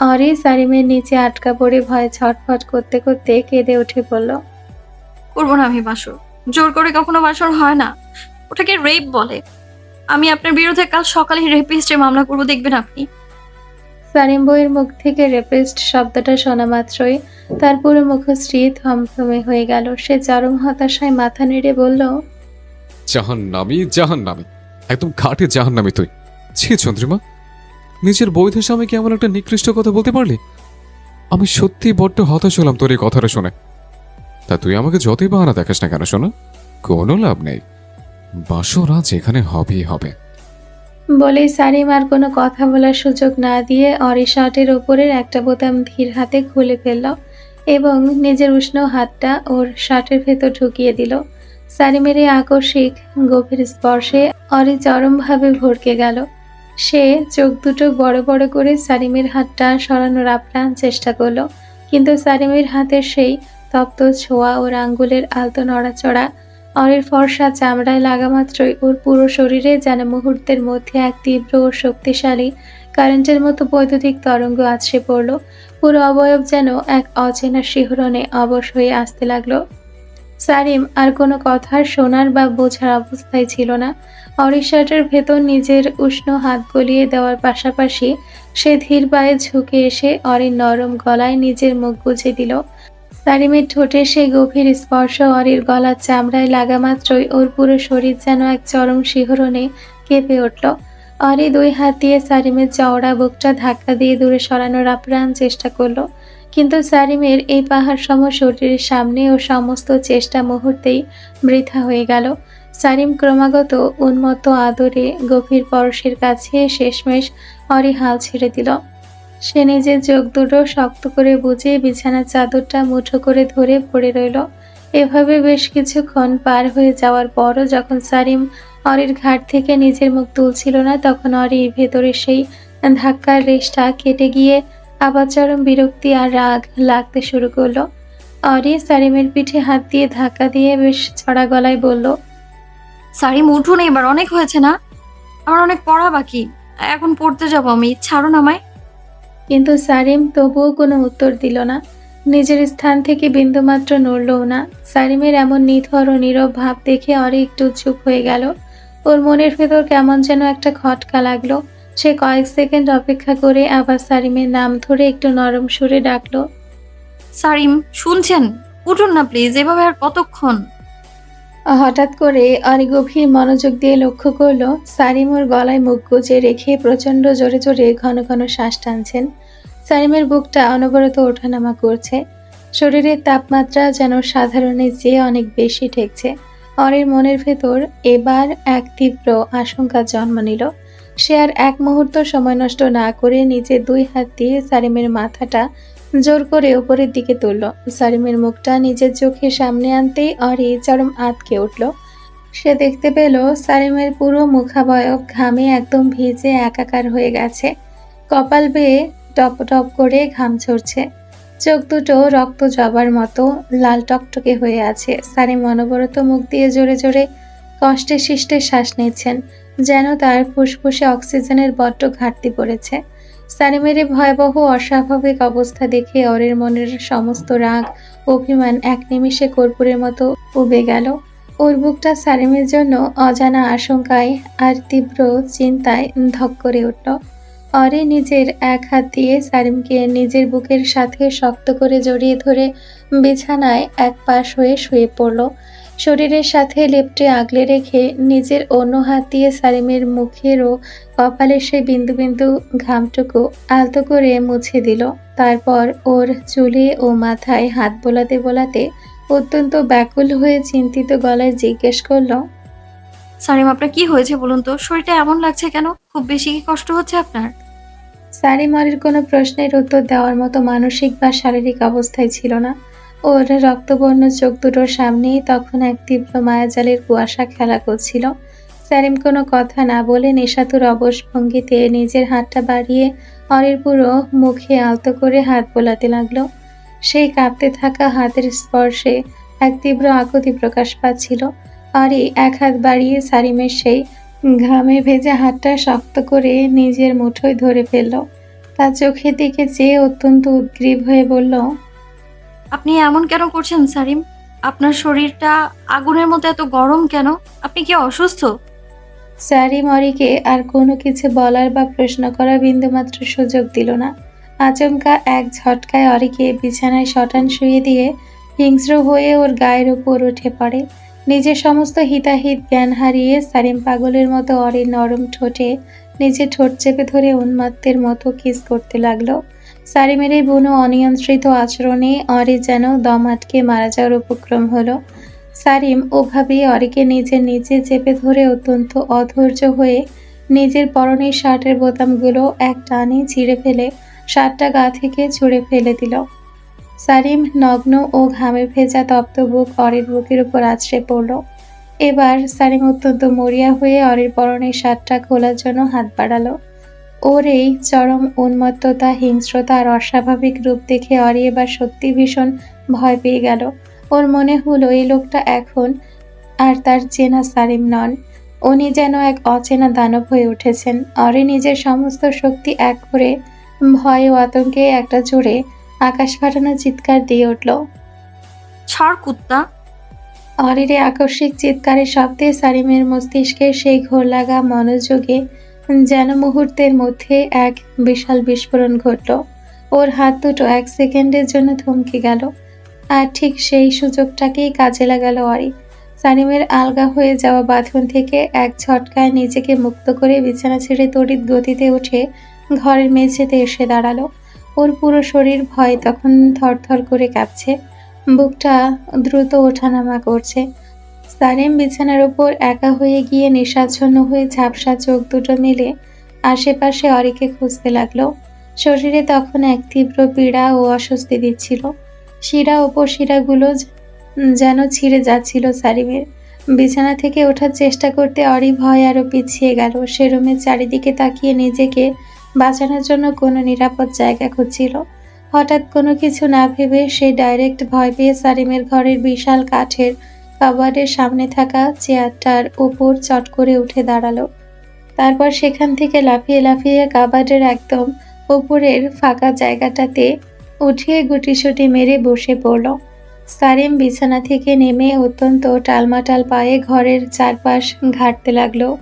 Speaker 2: অরি সারিমের নিচে আটকা পড়ে ভয়ে ছটফট করতে করতে কেঁদে উঠে বলল,
Speaker 6: করবো না আমি বাসর। জোর করে কখনো বাসর হয় না, ওটাকে রেপ বলে। আমি আপনার বিরুদ্ধে কাল সকালে রেপিস্টের মামলা করবো, দেখবেন আপনি।
Speaker 2: সারিম বইয়ের মুখ থেকে রেপিস্ট শব্দটা শোনা মাত্রই তার পুরো মুখশ্রী থমথমে হয়ে গেল। সে চরম হতাশায় মাথা নেড়ে বলল,
Speaker 5: জাহান্নামী জাহান্নামী, একদম ঘাটে জাহান্নামী তুই। ছি চন্দ্রিমা, নিজের বৈধ স্বামীকে এমন একটা নিকৃষ্ট কথা বলতে পারলি? আমি সত্যি বড্ড হতাশ হলাম তোর এই কথাটা শুনে। তা তুই আমাকে যতই বাহানা দেখাস না কেন শোনো, কোনো লাভ নেই। বাসর আজ এখানে হবেই হবে।
Speaker 2: বলেই সারিম আর কোনো কথা বলার সুযোগ না দিয়ে অরি শার্টের ওপরের একটা বোতাম ধীর হাতে খুলে ফেলল এবং নিজের উষ্ণ হাতটা ওর শার্টের ভেতর ঢুকিয়ে দিল। সারিমের এই আকস্মিক গভীর স্পর্শে অরি চরমভাবে ভড়কে গেল। সে চোখ দুটো বড় বড় করে সারিমের হাতটা সরানোর আপ্রাণ চেষ্টা করলো, কিন্তু সারিমের হাতের সেই তপ্ত ছোঁয়া ওর আঙ্গুলের আলতো নড়াচড়া অরির ফর্সা চামড়ায় লাগা মাত্রই ওর পুরো শরীরে যেন মুহূর্তের মধ্যে এক তীব্র ও শক্তিশালী কারেন্টের মতো বৈদ্যুতিক তরঙ্গ আছড়ে পড়ল। পুরো অবয়ব যেন এক অচেনা শিহরণে অবশ হয়ে আসতে লাগলো। সারিম আর কোনো কথার শোনার বা বোঝার অবস্থায় ছিল না। অরির শার্টের ভেতর নিজের উষ্ণ হাত গলিয়ে দেওয়ার পাশাপাশি সে ধীর পায়ে ঝুঁকে এসে অরির নরম গলায় নিজের মুখ গুজে দিল। সারিমের ঠোঁটে সেই গভীর স্পর্শ অরির গলার চামড়ায় লাগা মাত্রই ওর পুরো শরীর যেন এক চরম শিহরণে কেঁপে উঠল। অরি দুই হাত দিয়ে সারিমের চওড়া বুকটা ধাক্কা দিয়ে দূরে সরানোর আপ্রাণ চেষ্টা করলো, কিন্তু সারিমের এই পাহাড় সম শরীরের সামনে ও সমস্ত চেষ্টা মুহূর্তেই বৃথা হয়ে গেল। সারিম ক্রমাগত উন্মত্ত আদরে গভীর পরশের কাছে শেষমেশ অরি হাল ছেড়ে দিল। সে নিজের চোখ দুটো শক্ত করে বুজে বিছানার চাদরটা মুঠো করে ধরে পড়ে রইল। এভাবে বেশ কিছুক্ষণ পার হয়ে যাওয়ার পরও যখন সারিম অরির ঘাট থেকে নিজের মুখ তুলছিল না, তখন অরির ভেতরে সেই ধাক্কার রেশটা কেটে গিয়ে আবার চরম বিরক্তি আর রাগ লাগতে শুরু করলো। অরি সারিমের পিঠে হাত দিয়ে ধাক্কা দিয়ে বেশ চড়া গলায় বলল,
Speaker 6: সারিম উঠুন এবার, অনেক হয়েছে না? আমার অনেক পড়া বাকি, এখন পড়তে যাবো আমি, ছাড়ুন আমায়।
Speaker 2: কিন্তু সারিম তবুও কোনো উত্তর দিল না। নিজের স্থান থেকে বিন্দুমাত্র নড়লও না। সারিমের এমন নিথর ও নীরব ভাব দেখে অরি একটু চুপ হয়ে গেল। ওর মনের ভেতর কেমন যেন একটা খটকা লাগলো। সে কয়েক সেকেন্ড অপেক্ষা করে আবার সারিমের নাম ধরে একটু নরম সুরে ডাকলো।
Speaker 6: সারিম, শুনছেন? উঠুন না প্লিজ, এভাবে আর কতক্ষণ?
Speaker 2: হঠাৎ করে অরি গভীর মনোযোগ দিয়ে লক্ষ্য করলো সারিম ওর গলায় মুখ গুজে রেখে প্রচণ্ড জোরে জোরে ঘন ঘন শ্বাস টানছেন। সারিমের বুকটা অনবরত ওঠানামা করছে। শরীরের তাপমাত্রা যেন সাধারণের চেয়ে অনেক বেশি ঠেকছে। অরির মনের ভেতর এবার এক তীব্র আশঙ্কা জন্ম নিল। সে আর এক মুহূর্ত সময় নষ্ট না করে নিজের 2 হাত দিয়ে সারিমের মাথাটা জোর করে উপরের দিকে তুলল। সারিমের মুখটা নিজের চোখের সামনে আনতেই অরি চরম আঁতকে উঠল। সে দেখতে পেল সারিমের পুরো মুখাবয়ব ঘামে একদম ভিজে একাকার হয়ে গেছে। কপাল বেয়ে টপ টপ করে ঘাম ঝরছে। চোখ দুটো রক্ত জবার মতো লাল টকটকে হয়ে আছে। সারিম অনবরত মুখ দিয়ে জোরে জোরে কষ্টে শিষ্টে শ্বাস নিচ্ছেন, যেন তার ফুসফুসে অক্সিজেনের বড্ড ঘাটতি পড়েছে। সারিমের এই ভয়াবহ অস্বাভাবিক অবস্থা দেখে অরির মনের সমস্ত রাগ অভিমান এক নিমিষে কর্পূরের মতো উবে গেল। ওর বুকটা সারিমের জন্য অজানা আশঙ্কায় আর তীব্র চিন্তায় ধক করে উঠল। অরি নিজের এক হাত দিয়ে সারিমকে নিজের বুকের সাথে শক্ত করে জড়িয়ে ধরে বিছানায় এক পাশ হয়ে শুয়ে পড়ল। শরীরের সাথে লেপ্টে আগলে রেখে নিজের অন্য হাত দিয়ে সারিমের মুখের ও কপালের সেই বিন্দু বিন্দু ঘামটুকু আলতো করে মুছে দিল। তারপর ওর চুলে ও মাথায় হাত বোলাতে বোলাতে অত্যন্ত ব্যাকুল হয়ে চিন্তিত গলায় জিজ্ঞেস করলো,
Speaker 6: সারিম, আপনার কি হয়েছে বলুন তো? শরীরটা এমন লাগছে কেন? খুব বেশি কি কষ্ট হচ্ছে আপনার?
Speaker 2: সারিম অরির কোনো প্রশ্নের উত্তর দেওয়ার মতো মানসিক বা শারীরিক অবস্থায় ছিল না। ওর রক্তবর্ণ চোখ দুটোর সামনেই তখন এক তীব্র মায়াজালের কুয়াশা খেলা করছিল। সারিম কোনো কথা না বলে নেশাতুর অবশ ভঙ্গিতে নিজের হাতটা বাড়িয়ে অরির পুরো মুখে আলতো করে হাত বোলাতে লাগলো। সেই কাঁপতে থাকা হাতের স্পর্শে এক তীব্র আকুতি প্রকাশ পাচ্ছিল। অরি এক হাত বাড়িয়ে সারিমের সেই ঘামে ভেজা হাতটা শক্ত করে নিজের মুঠোয় ধরে ফেলল। তার চোখের দিকে চেয়ে অত্যন্ত উদ্গ্রীব হয়ে বলল,
Speaker 6: আপনি এমন কেন করছেন সারিম? আপনার শরীরটা আগুনের মতো এত গরম কেন? আপনি কি অসুস্থ?
Speaker 2: সারিম অরিকে আর কোনো কিছু বলার বা প্রশ্ন করার বিন্দুমাত্র সুযোগ দিল না। আচমকা এক ঝটকায় অরিকে বিছানায় শটান শুয়ে দিয়ে হিংস্র হয়ে ওর গায়ের উপর উঠে পড়ে। নিজের সমস্ত হিতাহিত জ্ঞান হারিয়ে সারিম পাগলের মতো অরির নরম ঠোঁটে নিজের ঠোঁট চেপে ধরে উন্মত্তের মতো কিস করতে লাগলো। সারিমের এই বুনো অনিয়ন্ত্রিত আচরণে অরি যেন দম আটকে মারা যাওয়ার উপক্রম হলো। সারিম ওভাবেই অরিকে নিজের নিচে চেপে ধরে অত্যন্ত অধৈর্য হয়ে নিজের পরনের শার্টের বোতামগুলো এক টানে ছিঁড়ে ফেলে শার্টটা গা থেকে ছুঁড়ে ফেলে দিল। সারিম নগ্ন ও ঘামে ভেজা তপ্ত বুক অরির বুকের উপর আছড়ে পড়ল। এবার সারিম অত্যন্ত মরিয়া হয়ে অরির পরনের শার্টটা খোলার জন্য হাত বাড়ালো। ওর এই চরম উন্মত্ততা, হিংস্রতা আর অস্বাভাবিক রূপ দেখে অরি এবার সত্যি ভীষণ ভয় পেয়ে গেল। ওর মনে হলো এই লোকটা এখন আর তার চেনা সারিম নন। উনি যেন এক অচেনা দানব হয়ে উঠেছেন। অরি নিজের সমস্ত শক্তি এক করে ভয় ও আতঙ্কে একটা জোরে আকাশ ফাটানো চিৎকার দিয়ে উঠল।
Speaker 6: ছাড় কুত্তা!
Speaker 2: অরির এই আকস্মিক চিৎকারের শব্দে সারিমের মস্তিষ্কের সেই ঘোর লাগা মনোযোগে যেন মুহূর্তের মধ্যে এক বিশাল বিস্ফোরণ ঘটল। ওর হাত দুটো এক সেকেন্ডের জন্য থমকে গেল। আর ঠিক সেই সুযোগটাকেই কাজে লাগালো অরি। সারিমের আলগা হয়ে যাওয়া বাঁধন থেকে এক ঝটকায় নিজেকে মুক্ত করে বিছানা ছেড়ে তড়িৎ গতিতে উঠে ঘরের মেঝেতে এসে দাঁড়ালো। ওর পুরো শরীর ভয়ে তখন থরথর করে কাঁপছে, বুকটা দ্রুত ওঠানামা করছে। সারিম বিছানার উপর একা হয়ে গিয়ে নিঃস্বাচ্ছন্ন হয়ে ঝাপসা চোখ দুটো মেলে আশেপাশে অরিকে খুঁজতে লাগলো। শরীরে তখন এক তীব্র পীড়া ও অস্বস্তি দিচ্ছিল। শিরা উপশিরাগুলো যেন ছিঁড়ে যাচ্ছিল সারিমের। বিছানা থেকে ওঠার চেষ্টা করতে অরি ভয় আরো পিছিয়ে গেল। সে রুমের চারিদিকে তাকিয়ে নিজেকে বাঁচানোর জন্য কোনো নিরাপদ জায়গা খুঁজছিল। হঠাৎ কোনো কিছু না ভেবে সে ডাইরেক্ট ভয় পেয়ে সারিমের ঘরের বিশাল কাঠের কাবার্ডের সামনে থাকা চেয়ারটার উপর চট করে উঠে দাঁড়ালো। তারপর সেখান থেকে লাফিয়ে লাফিয়ে কাবার্ডের একদম উপরের ফাঁকা জায়গাটাতে উঠিয়ে গুটিসুটি মেরে বসে পড়ল। সারিম বিছানা থেকে নেমে অত্যন্ত টালমাটাল পায়ে ঘরের চারপাশ ঘাঁটতে লাগলো।